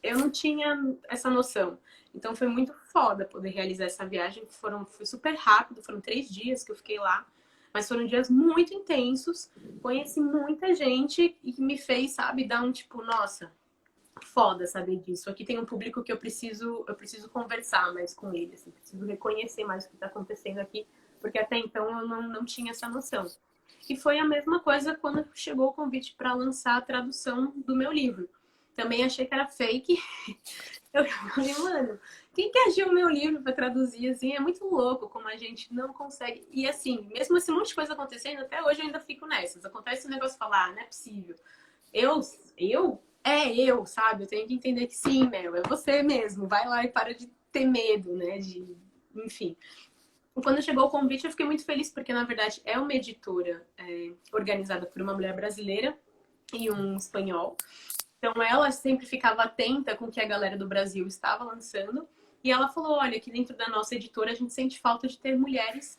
[SPEAKER 2] não tinha essa noção. Então foi muito foda poder realizar essa viagem. Foi super rápido, foram 3 dias que eu fiquei lá. Mas foram dias muito intensos. Conheci muita gente e que me fez, sabe, dar um tipo, nossa, foda saber disso. Aqui tem um público que eu preciso conversar mais com ele, assim, preciso reconhecer mais o que está acontecendo aqui, porque até então eu não tinha essa noção. E foi a mesma coisa quando chegou o convite para lançar a tradução do meu livro. Também achei que era fake. Eu falei, mano, quem que agiu o meu livro para traduzir assim? É muito louco como a gente não consegue. E assim, mesmo esse monte de coisa acontecendo, até hoje eu ainda fico nessas. Acontece um negócio e falar, ah, não é possível. Eu? É eu, sabe? Eu tenho que entender que sim, Mel, é você mesmo. Vai lá e para de ter medo, né? Enfim. Quando chegou o convite, eu fiquei muito feliz, porque na verdade é uma editora organizada por uma mulher brasileira e um espanhol. Então ela sempre ficava atenta com o que a galera do Brasil estava lançando. E ela falou, olha, aqui dentro da nossa editora a gente sente falta de ter mulheres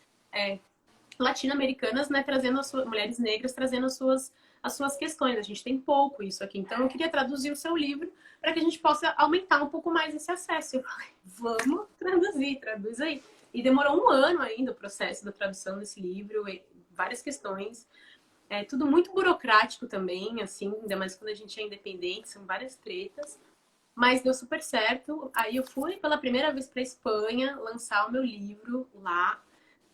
[SPEAKER 2] latino-americanas, né, trazendo mulheres negras, trazendo as suas questões. A gente tem pouco isso aqui. Então eu queria traduzir o seu livro para que a gente possa aumentar um pouco mais esse acesso. Eu falei, vamos traduzir, traduz aí. E demorou 1 ano ainda o processo da tradução desse livro, várias questões. É tudo muito burocrático também, assim, ainda mais quando a gente é independente, são várias tretas. Mas deu super certo. Aí eu fui pela primeira vez para Espanha lançar o meu livro lá.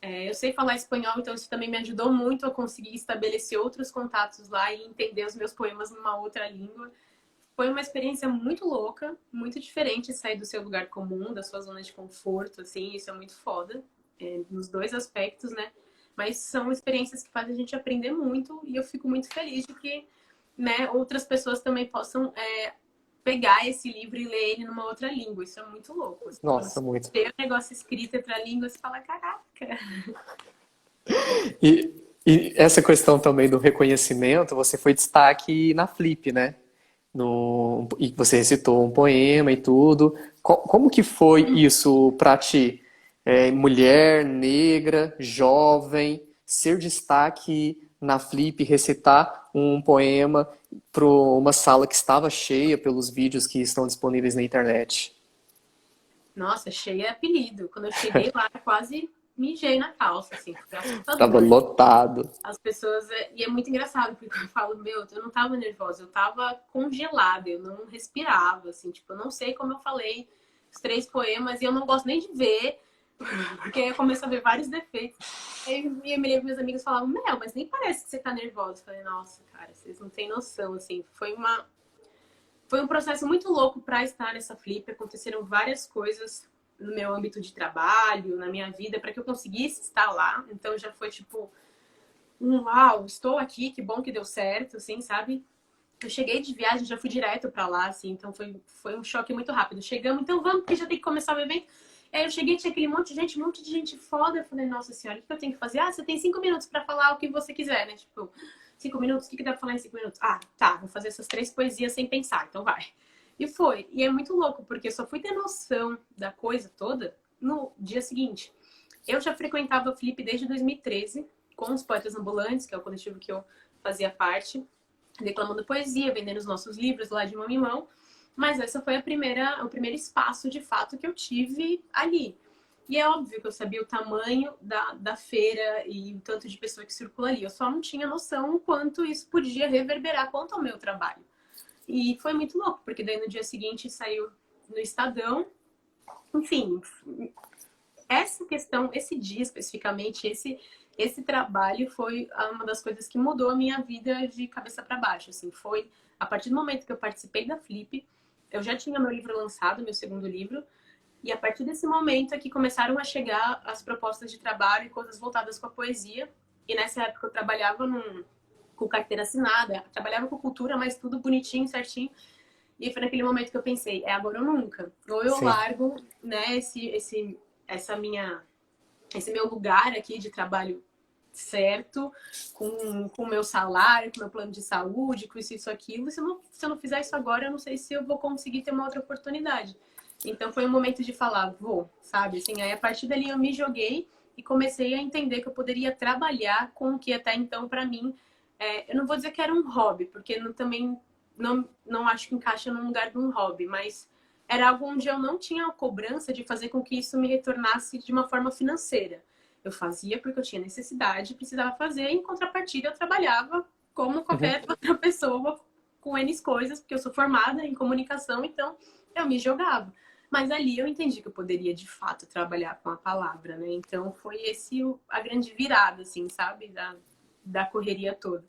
[SPEAKER 2] Eu sei falar espanhol, então isso também me ajudou muito a conseguir estabelecer outros contatos lá e entender os meus poemas numa outra língua. Foi uma experiência muito louca, muito diferente sair do seu lugar comum, da sua zona de conforto, assim, isso é muito foda, nos 2 aspectos, né? Mas são experiências que fazem a gente aprender muito e eu fico muito feliz de que, né, outras pessoas também possam pegar esse livro e ler ele numa outra língua. Isso é muito louco. Assim,
[SPEAKER 1] Nossa, muito.
[SPEAKER 2] ter um negócio escrito em outra língua, você fala, caraca.
[SPEAKER 1] E essa questão também do reconhecimento, você foi destaque na Flip, né? E você recitou um poema e tudo. Como que foi isso para ti? Mulher, negra, jovem, ser destaque na Flip, recitar um poema para uma sala que estava cheia pelos vídeos que estão disponíveis na internet.
[SPEAKER 2] Nossa, cheia é apelido. Quando eu cheguei lá, eu quase mijei na calça, assim, foi
[SPEAKER 1] Tava
[SPEAKER 2] assustador.
[SPEAKER 1] lotado.
[SPEAKER 2] As pessoas. E é muito engraçado, porque eu falo, meu, eu não tava nervosa, eu tava congelada, eu não respirava, assim, tipo, eu não sei como eu falei os 3 poemas e eu não gosto nem de ver, porque aí eu começo a ver vários defeitos. Aí eu me lembro que meus amigos falavam, Mel, mas nem parece que você tá nervosa. Eu falei, nossa, cara, vocês não têm noção, assim, foi um processo muito louco para estar nessa Flip. Aconteceram várias coisas no meu âmbito de trabalho, na minha vida, para que eu conseguisse estar lá. Então já foi tipo, uau, estou aqui, que bom que deu certo, assim, sabe? Eu cheguei de viagem, já fui direto para lá, assim, então foi um choque muito rápido. Chegamos, então vamos, porque já tem que começar o evento. Aí eu cheguei, tinha aquele um monte de gente foda. Eu falei, nossa senhora, o que eu tenho que fazer? Ah, você tem 5 minutos para falar o que você quiser, né? Tipo, 5 minutos, o que dá pra falar em 5 minutos? Ah, tá, vou fazer essas 3 poesias sem pensar, então vai. E foi. E é muito louco, porque eu só fui ter noção da coisa toda no dia seguinte. Eu já frequentava o Flip desde 2013, com os Poetas Ambulantes, que é o coletivo que eu fazia parte, declamando poesia, vendendo os nossos livros lá de mão em mão. Mas essa foi o primeiro espaço, de fato, que eu tive ali. E é óbvio que eu sabia o tamanho da feira e o tanto de pessoa que circula ali. Eu só não tinha noção o quanto isso podia reverberar quanto ao meu trabalho. E foi muito louco, porque daí no dia seguinte saiu no Estadão. Enfim, essa questão, esse dia especificamente, esse trabalho foi uma das coisas que mudou a minha vida de cabeça para baixo. Assim, foi a partir do momento que eu participei da Flip, eu já tinha meu livro lançado, meu segundo livro, e a partir desse momento é que começaram a chegar as propostas de trabalho e coisas voltadas com a poesia. E nessa época eu trabalhava com carteira assinada, trabalhava com cultura, mas tudo bonitinho, certinho. E foi naquele momento que eu pensei, é agora ou nunca. Ou eu
[SPEAKER 1] Sim.
[SPEAKER 2] largo, né, essa minha esse meu lugar aqui de trabalho certo, com o meu salário, com o meu plano de saúde, com isso, aquilo. E se eu não fizer isso agora, eu não sei se eu vou conseguir ter uma outra oportunidade. Então foi um momento de falar, vou, sabe? Assim, aí a partir dali eu me joguei e comecei a entender que eu poderia trabalhar com o que até então, para mim, eu não vou dizer que era um hobby, porque também não acho que encaixa num lugar de um hobby, mas era algo onde eu não tinha a cobrança de fazer com que isso me retornasse de uma forma financeira. Eu fazia porque eu tinha necessidade, precisava fazer, e em contrapartida eu trabalhava como
[SPEAKER 1] Uhum.
[SPEAKER 2] qualquer outra pessoa com N coisas, porque eu sou formada em comunicação, então eu me jogava. Mas ali eu entendi que eu poderia de fato trabalhar com a palavra, né? Então foi a grande virada, assim, sabe? Da correria toda.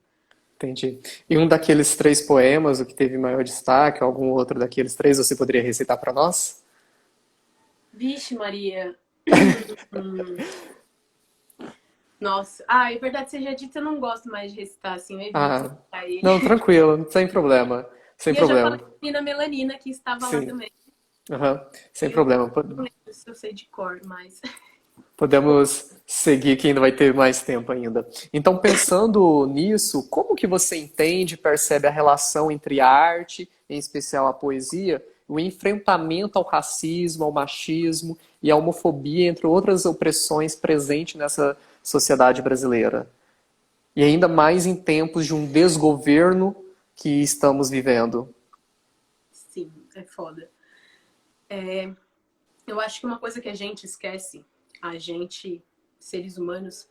[SPEAKER 1] Entendi. E um daqueles 3 poemas, o que teve maior destaque, algum outro daqueles 3, você poderia recitar para nós?
[SPEAKER 2] Vixe, Maria. Nossa. Ah, é verdade, seja dito, eu não gosto mais de recitar assim, eu evito
[SPEAKER 1] Ah,
[SPEAKER 2] recitar ele.
[SPEAKER 1] não, tranquilo, sem problema. Sem
[SPEAKER 2] E eu já falei
[SPEAKER 1] problema.
[SPEAKER 2] com a menina Melanina, que estava lá
[SPEAKER 1] Sim,
[SPEAKER 2] também.
[SPEAKER 1] aham, sem
[SPEAKER 2] Eu
[SPEAKER 1] problema.
[SPEAKER 2] não lembro se eu sei de cor, mas.
[SPEAKER 1] Podemos seguir que ainda vai ter mais tempo ainda. Então, pensando nisso, como que você entende, percebe a relação entre a arte, em especial a poesia, o enfrentamento ao racismo, ao machismo e à homofobia, entre outras opressões presentes nessa sociedade brasileira? E ainda mais em tempos de um desgoverno que estamos vivendo.
[SPEAKER 2] Sim, é foda. Eu acho que uma coisa que a gente esquece, a gente, seres humanos,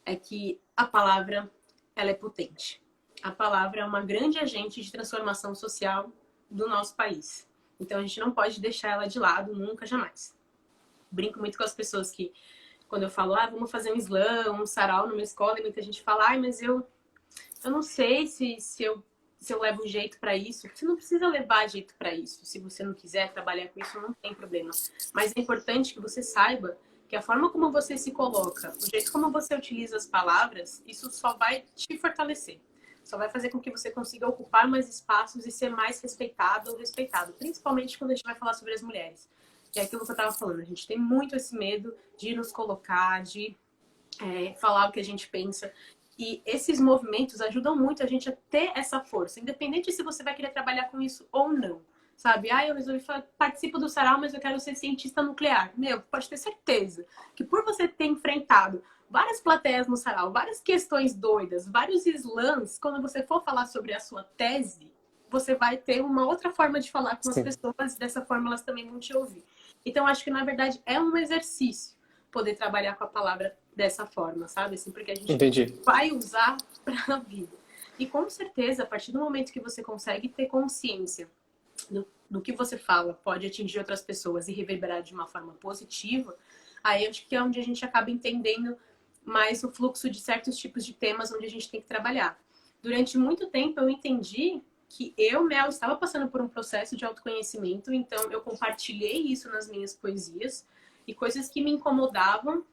[SPEAKER 2] é que a palavra, ela é potente. A palavra é uma grande agente de transformação social do nosso país. Então a gente não pode deixar ela de lado nunca, jamais. Brinco muito com as pessoas que, quando eu falo, vamos fazer um slam, um sarau numa escola, e muita gente fala, mas eu não sei se eu levo jeito para isso. Você não precisa levar jeito para isso. Se você não quiser trabalhar com isso, não tem problema. Mas é importante que você saiba que a forma como você se coloca, o jeito como você utiliza as palavras, isso só vai te fortalecer. Só vai fazer com que você consiga ocupar mais espaços e ser mais respeitado ou respeitado. Principalmente quando a gente vai falar sobre as mulheres. Que é aquilo que eu estava falando. A gente tem muito esse medo de nos colocar, de falar o que a gente pensa. E esses movimentos ajudam muito a gente a ter essa força, independente se você vai querer trabalhar com isso ou não. Sabe? Eu resolvi participo do sarau, mas eu quero ser cientista nuclear. Meu, pode ter certeza que por você ter enfrentado várias plateias no sarau, várias questões doidas, vários slams, quando você for falar sobre a sua tese, você vai ter uma outra forma de falar com as
[SPEAKER 1] Sim,
[SPEAKER 2] pessoas e dessa forma elas também vão te ouvir. Então, acho que, na verdade, é um exercício poder trabalhar com a palavra dessa forma, sabe? Assim, porque a gente
[SPEAKER 1] entendi.
[SPEAKER 2] vai usar para a vida. E, com certeza, a partir do momento que você consegue ter consciência do que você fala pode atingir outras pessoas e reverberar de uma forma positiva, aí acho que é onde a gente acaba entendendo mais o fluxo de certos tipos de temas onde a gente tem que trabalhar. Durante muito tempo eu entendi que eu, Mel, estava passando por um processo de autoconhecimento, então eu compartilhei isso nas minhas poesias e coisas que me incomodavam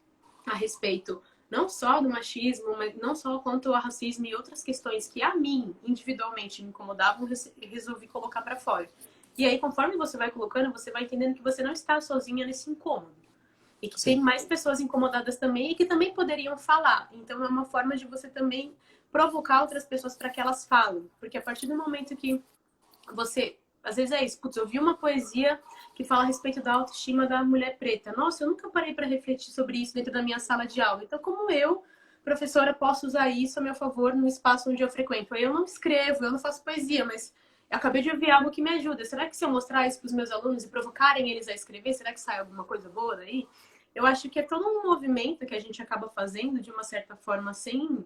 [SPEAKER 2] a respeito não só do machismo, mas não só quanto ao racismo e outras questões que a mim, individualmente, me incomodavam, resolvi colocar para fora. E aí, conforme você vai colocando, você vai entendendo que você não está sozinha nesse incômodo. E que tem
[SPEAKER 1] Sim,
[SPEAKER 2] mais pessoas incomodadas também e que também poderiam falar. Então, é uma forma de você também provocar outras pessoas para que elas falem. Porque a partir do momento que você... Às vezes é isso. Putz, eu vi uma poesia que fala a respeito da autoestima da mulher preta. Nossa, eu nunca parei para refletir sobre isso dentro da minha sala de aula. Então, como eu, professora, posso usar isso a meu favor no espaço onde eu frequento? Eu não escrevo, eu não faço poesia, mas eu acabei de ouvir algo que me ajuda. Será que se eu mostrar isso para os meus alunos e provocarem eles a escrever, será que sai alguma coisa boa daí? Eu acho que é todo um movimento que a gente acaba fazendo de uma certa forma sem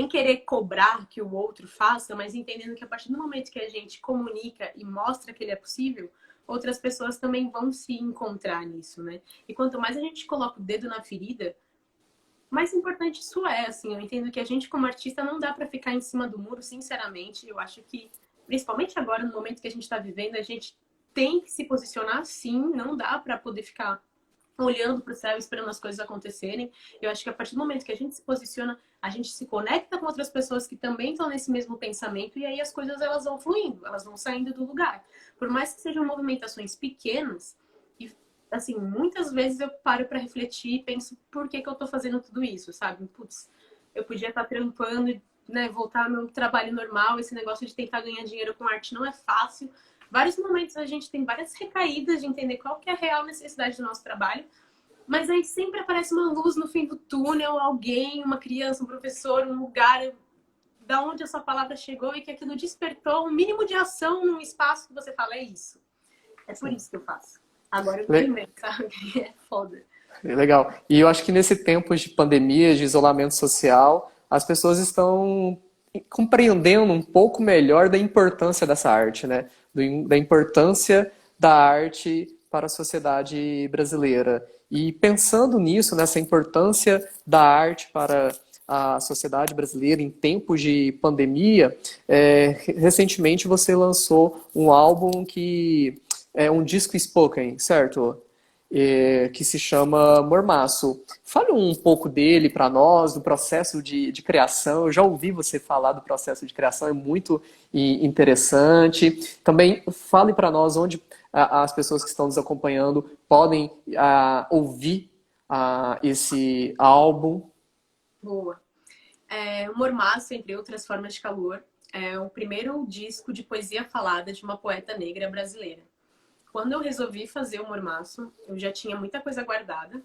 [SPEAKER 2] querer cobrar que o outro faça, mas entendendo que a partir do momento que a gente comunica e mostra que ele é possível, outras pessoas também vão se encontrar nisso, né? E quanto mais a gente coloca o dedo na ferida, mais importante isso é, assim, eu entendo que a gente como artista não dá para ficar em cima do muro, sinceramente. Eu acho que, principalmente agora, no momento que a gente está vivendo, a gente tem que se posicionar sim, não dá para poder ficar olhando para o céu, esperando as coisas acontecerem. Eu acho que a partir do momento que a gente se posiciona, a gente se conecta com outras pessoas que também estão nesse mesmo pensamento e aí as coisas elas vão fluindo, elas vão saindo do lugar. Por mais que sejam movimentações pequenas, e assim, muitas vezes eu paro para refletir e penso por que eu tô fazendo tudo isso, sabe? Putz, eu podia estar trampando e né, voltar ao meu trabalho normal, esse negócio de tentar ganhar dinheiro com arte não é fácil. Vários momentos a gente tem várias recaídas de entender qual que é a real necessidade do nosso trabalho, mas aí sempre aparece uma luz no fim do túnel, alguém, uma criança, um professor, um lugar da onde a sua palavra chegou e que aquilo despertou um mínimo de ação num espaço que você fala, é isso. É por
[SPEAKER 1] sim.
[SPEAKER 2] isso que eu faço. Agora eu me
[SPEAKER 1] Le-
[SPEAKER 2] lembrei, sabe? É foda.
[SPEAKER 1] Legal. E eu acho que nesse tempo de pandemia, de isolamento social, as pessoas estão compreendendo um pouco melhor da importância dessa arte, né? Da importância da arte para a sociedade brasileira. E pensando nisso, nessa importância da arte para a sociedade brasileira em tempos de pandemia, recentemente você lançou um álbum que é um disco spoken, certo? Que se chama Mormaço. Fale um pouco dele para nós, do processo de criação. Eu já ouvi você falar do processo de criação, é muito interessante. Também fale para nós onde as pessoas que estão nos acompanhando podem ouvir esse álbum.
[SPEAKER 2] Boa. O Mormaço, entre outras formas de calor, é o primeiro disco de poesia falada de uma poeta negra brasileira. Quando eu resolvi fazer o Mormaço, eu já tinha muita coisa guardada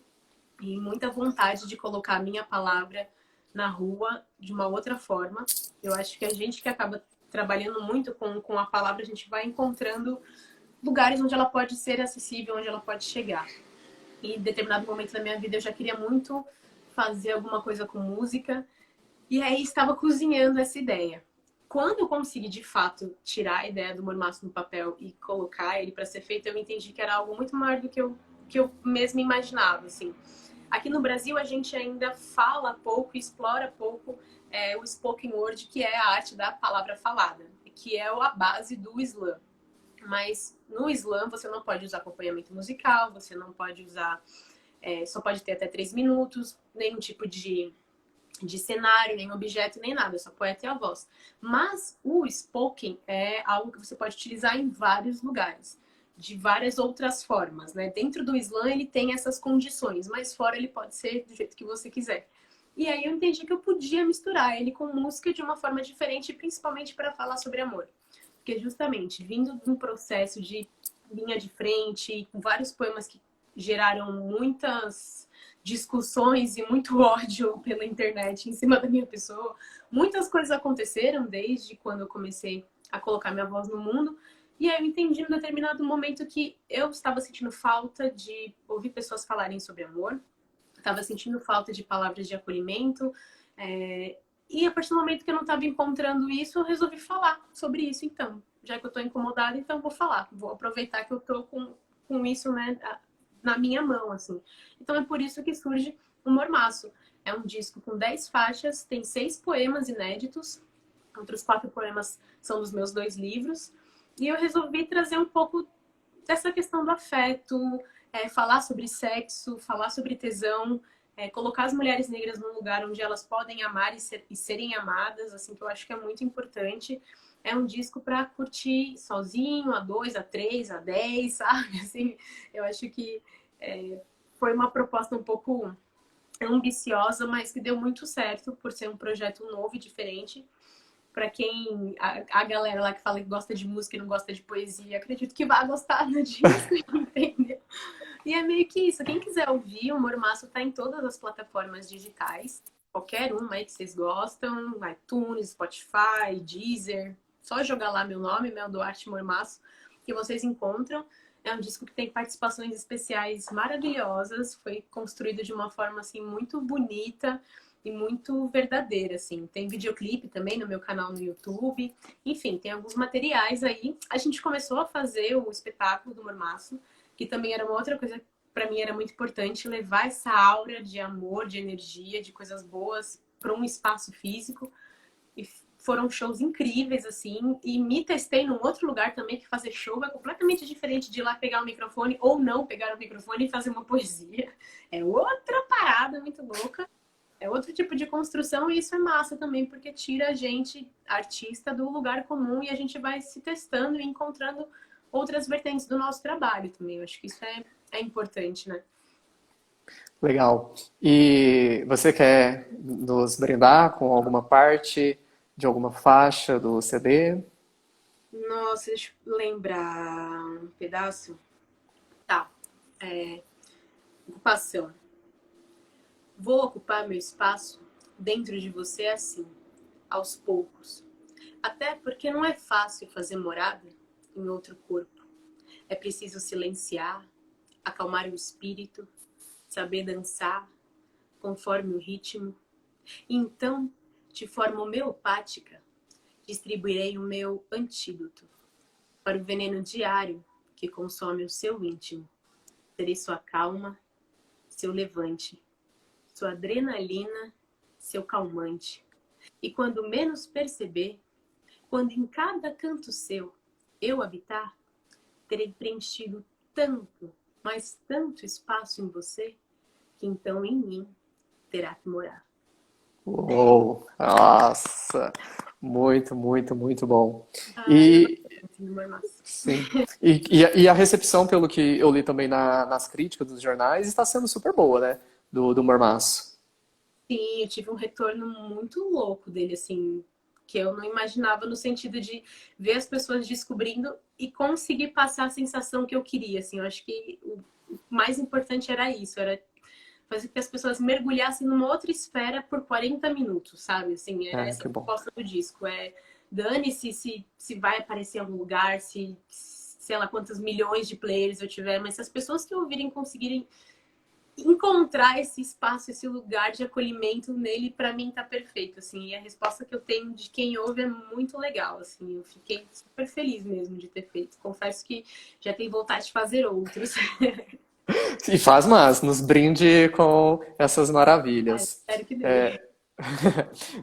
[SPEAKER 2] e muita vontade de colocar a minha palavra na rua de uma outra forma. Eu acho que a gente que acaba trabalhando muito com a palavra, a gente vai encontrando lugares onde ela pode ser acessível, onde ela pode chegar. E em determinado momento da minha vida eu já queria muito fazer alguma coisa com música e aí estava cozinhando essa ideia. Quando eu consegui, de fato, tirar a ideia do mormaço no papel e colocar ele para ser feito, eu entendi que era algo muito maior do que eu mesma imaginava, assim. Aqui no Brasil, a gente ainda fala pouco, explora pouco o spoken word, que é a arte da palavra falada, que é a base do slam. Mas no slam, você não pode usar acompanhamento musical, você não pode usar... só pode ter até 3 minutos, nenhum tipo de cenário, nem objeto, nem nada, só poeta e a voz. Mas o spoken é algo que você pode utilizar em vários lugares, de várias outras formas, né? Dentro do slam ele tem essas condições, mas fora ele pode ser do jeito que você quiser. E aí eu entendi que eu podia misturar ele com música de uma forma diferente, principalmente para falar sobre amor. Porque justamente, vindo de um processo de linha de frente, com vários poemas que geraram muitas discussões e muito ódio pela internet em cima da minha pessoa. Muitas coisas aconteceram desde quando eu comecei a colocar minha voz no mundo. E aí eu entendi em determinado momento que eu estava sentindo falta de ouvir pessoas falarem sobre amor. Estava sentindo falta de palavras de acolhimento. E a partir do momento que eu não estava encontrando isso, eu resolvi falar sobre isso. Então, já que eu estou incomodada, então eu vou falar. Vou aproveitar que eu estou com isso, né, na minha mão, assim. Então é por isso que surge o Mormaço. É um disco com 10 faixas, tem 6 poemas inéditos. Outros 4 poemas são dos meus 2 livros. E eu resolvi trazer um pouco dessa questão do afeto, falar sobre sexo, falar sobre tesão, colocar as mulheres negras num lugar onde elas podem amar e serem amadas, assim, que eu acho que é muito importante. É um disco para curtir sozinho, a 2, a 3, a 10, sabe? Assim, eu acho que foi uma proposta um pouco ambiciosa, mas que deu muito certo por ser um projeto novo e diferente. Para quem a galera lá que fala que gosta de música e não gosta de poesia, acredito que vai gostar do disco, entendeu? E é meio que isso. Quem quiser ouvir, o Mormaço tá em todas as plataformas digitais. Qualquer uma aí que vocês gostam, iTunes, Spotify, Deezer. Só jogar lá meu nome, Mel Duarte Mormaço, que vocês encontram. É um disco que tem participações especiais maravilhosas. Foi construído de uma forma assim muito bonita e muito verdadeira, assim. Tem videoclipe também no meu canal no YouTube. Enfim, tem alguns materiais aí. A gente começou a fazer o espetáculo do Mormaço, que também era uma outra coisa que para mim era muito importante, levar essa aura de amor, de energia, de coisas boas para um espaço físico. E foram shows incríveis, assim. E me testei num outro lugar também, que fazer show é completamente diferente de ir lá pegar o microfone ou não pegar o microfone e fazer uma poesia. É outra parada muito louca. É outro tipo de construção e isso é massa também, porque tira a gente, artista, do lugar comum e a gente vai se testando e encontrando outras vertentes do nosso trabalho também. Eu acho que isso é importante, né?
[SPEAKER 1] Legal. E você quer nos brindar com alguma parte de alguma faixa do CD?
[SPEAKER 2] Nossa, deixa eu lembrar um pedaço. Tá. Ocupação. Vou ocupar meu espaço dentro de você assim, aos poucos. Até porque não é fácil fazer morada em outro corpo. É preciso silenciar, acalmar o espírito, saber dançar conforme o ritmo. Então, de forma homeopática, distribuirei o meu antídoto para o veneno diário que consome o seu íntimo. Serei sua calma, seu levante, sua adrenalina, seu calmante. E quando menos perceber, quando em cada canto seu eu habitar, terei preenchido tanto, mas tanto espaço em você, que então em mim terá que morar.
[SPEAKER 1] Uou! Nossa! Muito, muito, muito bom.
[SPEAKER 2] Eu
[SPEAKER 1] E
[SPEAKER 2] gosto de humor massa.
[SPEAKER 1] sim. E a recepção, pelo que eu li também nas críticas dos jornais, está sendo super boa, né? Do Mormaço.
[SPEAKER 2] Sim, eu tive um retorno muito louco dele, assim, que eu não imaginava no sentido de ver as pessoas descobrindo e conseguir passar a sensação que eu queria, assim. Eu acho que o mais importante era isso, era fazer com que as pessoas mergulhassem numa outra esfera por 40 minutos, sabe? Assim, era
[SPEAKER 1] É,
[SPEAKER 2] essa
[SPEAKER 1] que
[SPEAKER 2] a
[SPEAKER 1] bom.
[SPEAKER 2] proposta do disco. Dane-se se vai aparecer em algum lugar, se sei lá quantos milhões de players eu tiver, mas se as pessoas que ouvirem conseguirem encontrar esse espaço, esse lugar de acolhimento nele, para mim tá perfeito, assim. E a resposta que eu tenho de quem ouve é muito legal, assim. Eu fiquei super feliz mesmo de ter feito. Confesso que já tenho vontade de fazer outros.
[SPEAKER 1] E faz mais, nos brinde com essas maravilhas.
[SPEAKER 2] Espero que dê.
[SPEAKER 1] É,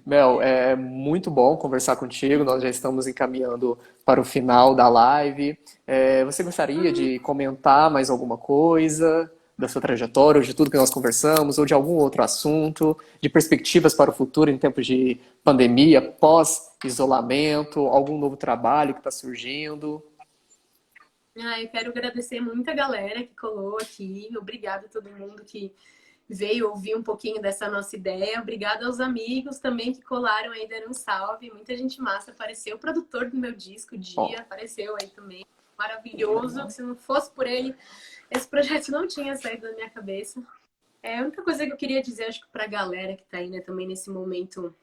[SPEAKER 1] Mel, é muito bom conversar contigo. Nós já estamos encaminhando para o final da live. Você gostaria de comentar mais alguma coisa da sua trajetória, ou de tudo que nós conversamos, ou de algum outro assunto, de perspectivas para o futuro em tempos de pandemia, pós-isolamento, algum novo trabalho que está surgindo?
[SPEAKER 2] Eu quero agradecer muita galera que colou aqui. Obrigada a todo mundo que veio ouvir um pouquinho dessa nossa ideia. Obrigada aos amigos também que colaram aí, deram um salve. Muita gente massa apareceu. O produtor do meu disco,
[SPEAKER 1] Ó,
[SPEAKER 2] Dia, apareceu aí também. Maravilhoso. Se não fosse por ele, esse projeto não tinha saído da minha cabeça. A única coisa que eu queria dizer, acho que pra galera que tá aí, né, também nesse momento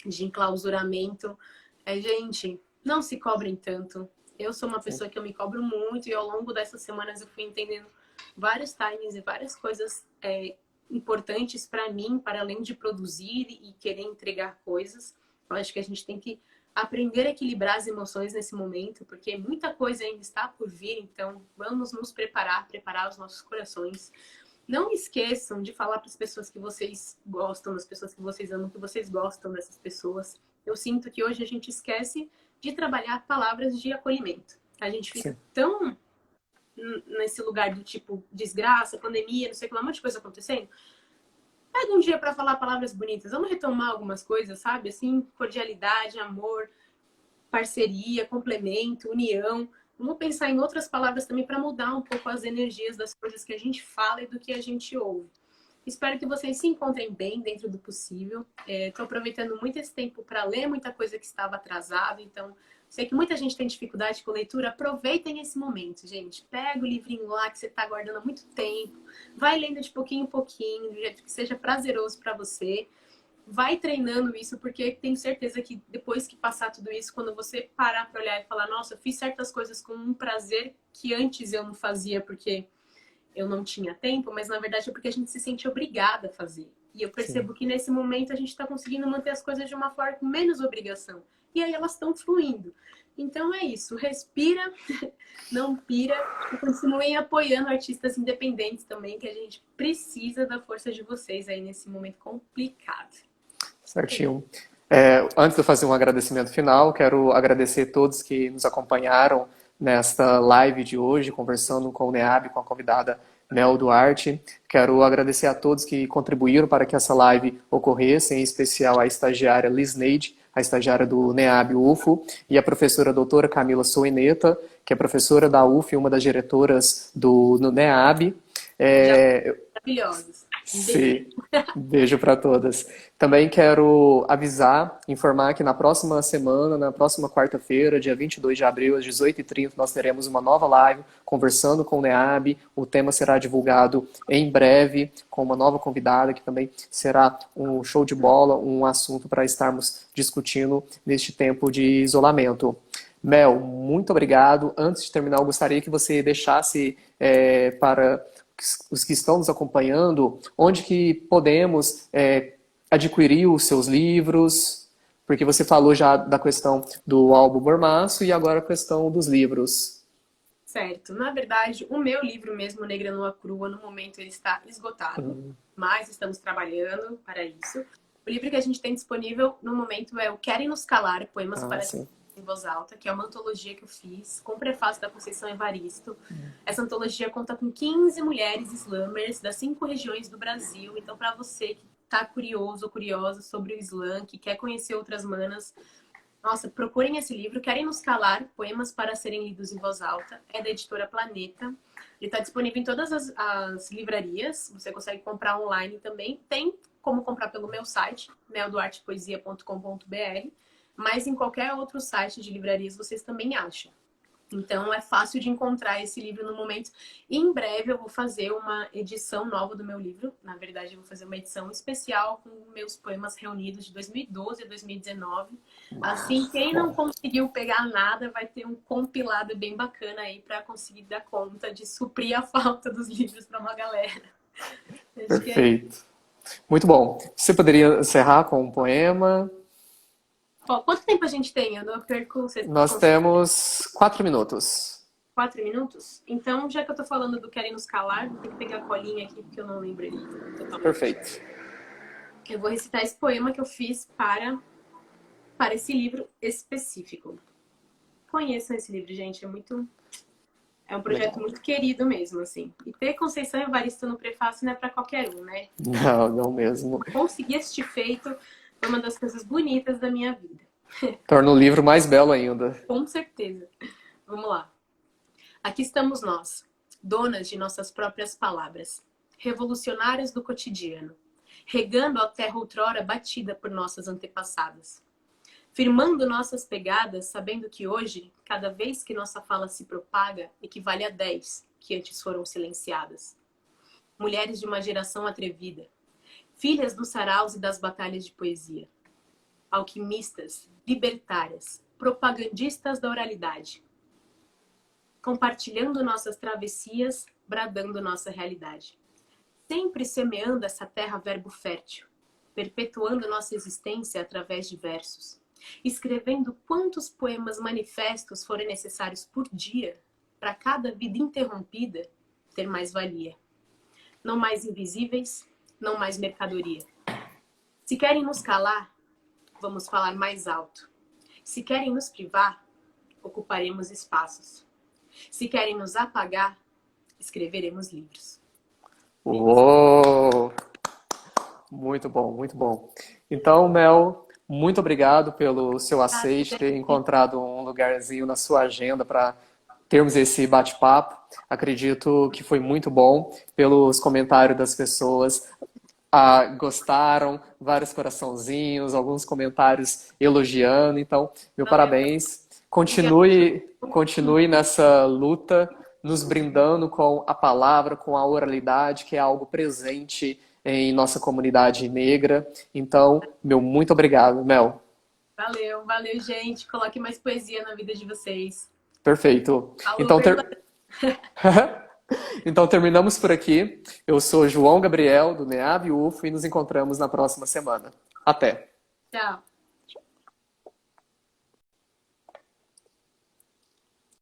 [SPEAKER 2] de enclausuramento, gente, não se cobrem tanto. Eu sou uma pessoa que eu me cobro muito e ao longo dessas semanas eu fui entendendo vários timings e várias coisas importantes para mim, para além de produzir e querer entregar coisas. Eu acho que a gente tem que aprender a equilibrar as emoções nesse momento, porque muita coisa ainda está por vir, então vamos nos preparar, preparar os nossos corações. Não esqueçam de falar para as pessoas que vocês gostam, das pessoas que vocês amam, que vocês gostam dessas pessoas. Eu sinto que hoje a gente esquece de trabalhar palavras de acolhimento. A gente fica tão nesse lugar do tipo desgraça, pandemia, não sei o que lá, um monte de coisa acontecendo. Pega um dia para falar palavras bonitas. Vamos retomar algumas coisas, sabe? Assim, cordialidade, amor, parceria, complemento, união. Vamos pensar em outras palavras também para mudar um pouco as energias das coisas que a gente fala e do que a gente ouve. Espero que vocês se encontrem bem dentro do possível. Estou aproveitando muito esse tempo para ler muita coisa que estava atrasada. Então, sei que muita gente tem dificuldade com leitura. Aproveitem esse momento, gente. Pega o livrinho lá que você está guardando há muito tempo. Vai lendo de pouquinho em pouquinho, do jeito que seja prazeroso para você. Vai treinando isso, porque tenho certeza que depois que passar tudo isso, quando você parar para olhar e falar, nossa, eu fiz certas coisas com um prazer que antes eu não fazia porque eu não tinha tempo, mas na verdade é porque a gente se sente obrigada a fazer. E eu percebo que nesse momento a gente está conseguindo manter as coisas de uma forma com menos obrigação. E aí elas estão fluindo. Então é isso, respira, não pira e continuem apoiando artistas independentes também, que a gente precisa da força de vocês aí nesse momento complicado.
[SPEAKER 1] Certinho. Antes de eu fazer um agradecimento final, quero agradecer a todos que nos acompanharam nesta live de hoje, conversando com o NEAB, com a convidada Mel Duarte. Quero agradecer a todos que contribuíram para que essa live ocorresse, em especial a estagiária Liz Neide, a estagiária do NEAB UFO, e a professora doutora Camila Soineta, que é professora da UF e uma das diretoras do NEAB.
[SPEAKER 2] Maravilhosos.
[SPEAKER 1] Sim, beijo para todas. Também quero avisar, informar que na próxima semana, na próxima quarta-feira, dia 22 de abril, às 18h30, nós teremos uma nova live conversando com o NEAB. O tema será divulgado em breve, com uma nova convidada, que também será um show de bola, um assunto para estarmos discutindo neste tempo de isolamento. Mel, muito obrigado. Antes de terminar, eu gostaria que você deixasse para os que estão nos acompanhando, onde que podemos adquirir os seus livros, porque você falou já da questão do álbum Mormaço e agora a questão dos livros.
[SPEAKER 2] Certo. Na verdade, o meu livro mesmo, Negra Nua Crua, no momento ele está esgotado, mas estamos trabalhando para isso. O livro que a gente tem disponível no momento é o Querem Nos Calar, Poemas para em Voz Alta, que é uma antologia que eu fiz com o prefácio da Conceição Evaristo. Essa antologia conta com 15 mulheres slammers das 5 regiões do Brasil. Então, para você que está curioso ou curiosa sobre o slam, que quer conhecer outras manas, nossa, procurem esse livro. Querem Nos Calar, Poemas para Serem Lidos em Voz Alta. É da editora Planeta. Ele está disponível em todas as livrarias. Você consegue comprar online também. Tem como comprar pelo meu site, melduartepoesia.com.br. Mas em qualquer outro site de livrarias vocês também acham. Então é fácil de encontrar esse livro no momento. E em breve eu vou fazer uma edição nova do meu livro. Na verdade, eu vou fazer uma edição especial com meus poemas reunidos de 2012 a 2019. Assim, quem não conseguiu pegar nada vai ter um compilado bem bacana aí para conseguir dar conta de suprir a falta dos livros para uma galera.
[SPEAKER 1] Perfeito. Muito bom. Você poderia encerrar com um poema?
[SPEAKER 2] Quanto tempo a gente tem? Eu não perco.
[SPEAKER 1] Nós temos 4 minutos.
[SPEAKER 2] 4 minutos? Então, já que eu tô falando do Querem Nos Calar, vou ter que pegar a colinha aqui, porque eu não lembro ele totalmente.
[SPEAKER 1] Perfeito.
[SPEAKER 2] Eu vou recitar esse poema que eu fiz para esse livro específico. Conheçam esse livro, gente. É um projeto muito querido mesmo, assim. E ter Conceição Evaristo no prefácio não é para qualquer um, né?
[SPEAKER 1] Não mesmo.
[SPEAKER 2] Conseguir este feito foi uma das coisas bonitas da minha vida.
[SPEAKER 1] Torna o livro mais belo ainda.
[SPEAKER 2] Com certeza. Vamos lá. Aqui estamos nós, donas de nossas próprias palavras, revolucionárias do cotidiano, regando a terra outrora batida por nossas antepassadas, firmando nossas pegadas, sabendo que hoje, cada vez que nossa fala se propaga, equivale a 10 que antes foram silenciadas. mulheres de uma geração atrevida, filhas dos saraus e das batalhas de poesia, alquimistas, libertárias, propagandistas da oralidade, compartilhando nossas travessias, bradando nossa realidade. Sempre semeando essa terra verbo fértil, perpetuando nossa existência através de versos, escrevendo quantos poemas manifestos forem necessários por dia, para cada vida interrompida ter mais valia. Não mais invisíveis, não mais mercadoria. Se querem nos calar, vamos falar mais alto. Se querem nos privar, ocuparemos espaços. Se querem nos apagar, escreveremos livros.
[SPEAKER 1] Uou! Muito bom, muito bom. Então, Mel, muito obrigado pelo seu aceite, ter encontrado um lugarzinho na sua agenda para termos esse bate-papo. Acredito que foi muito bom pelos comentários das pessoas. Gostaram, vários coraçãozinhos, alguns comentários elogiando. Então, meu parabéns. Continue nessa luta, nos brindando com a palavra, com a oralidade, que é algo presente em nossa comunidade negra. Então, meu muito obrigado, Mel.
[SPEAKER 2] Valeu, valeu, gente. Coloque mais poesia na vida de vocês.
[SPEAKER 1] Perfeito.
[SPEAKER 2] Alô,
[SPEAKER 1] Então terminamos por aqui. Eu sou João Gabriel, do NEAB UFO, e nos encontramos na próxima semana. Até!
[SPEAKER 2] Tchau!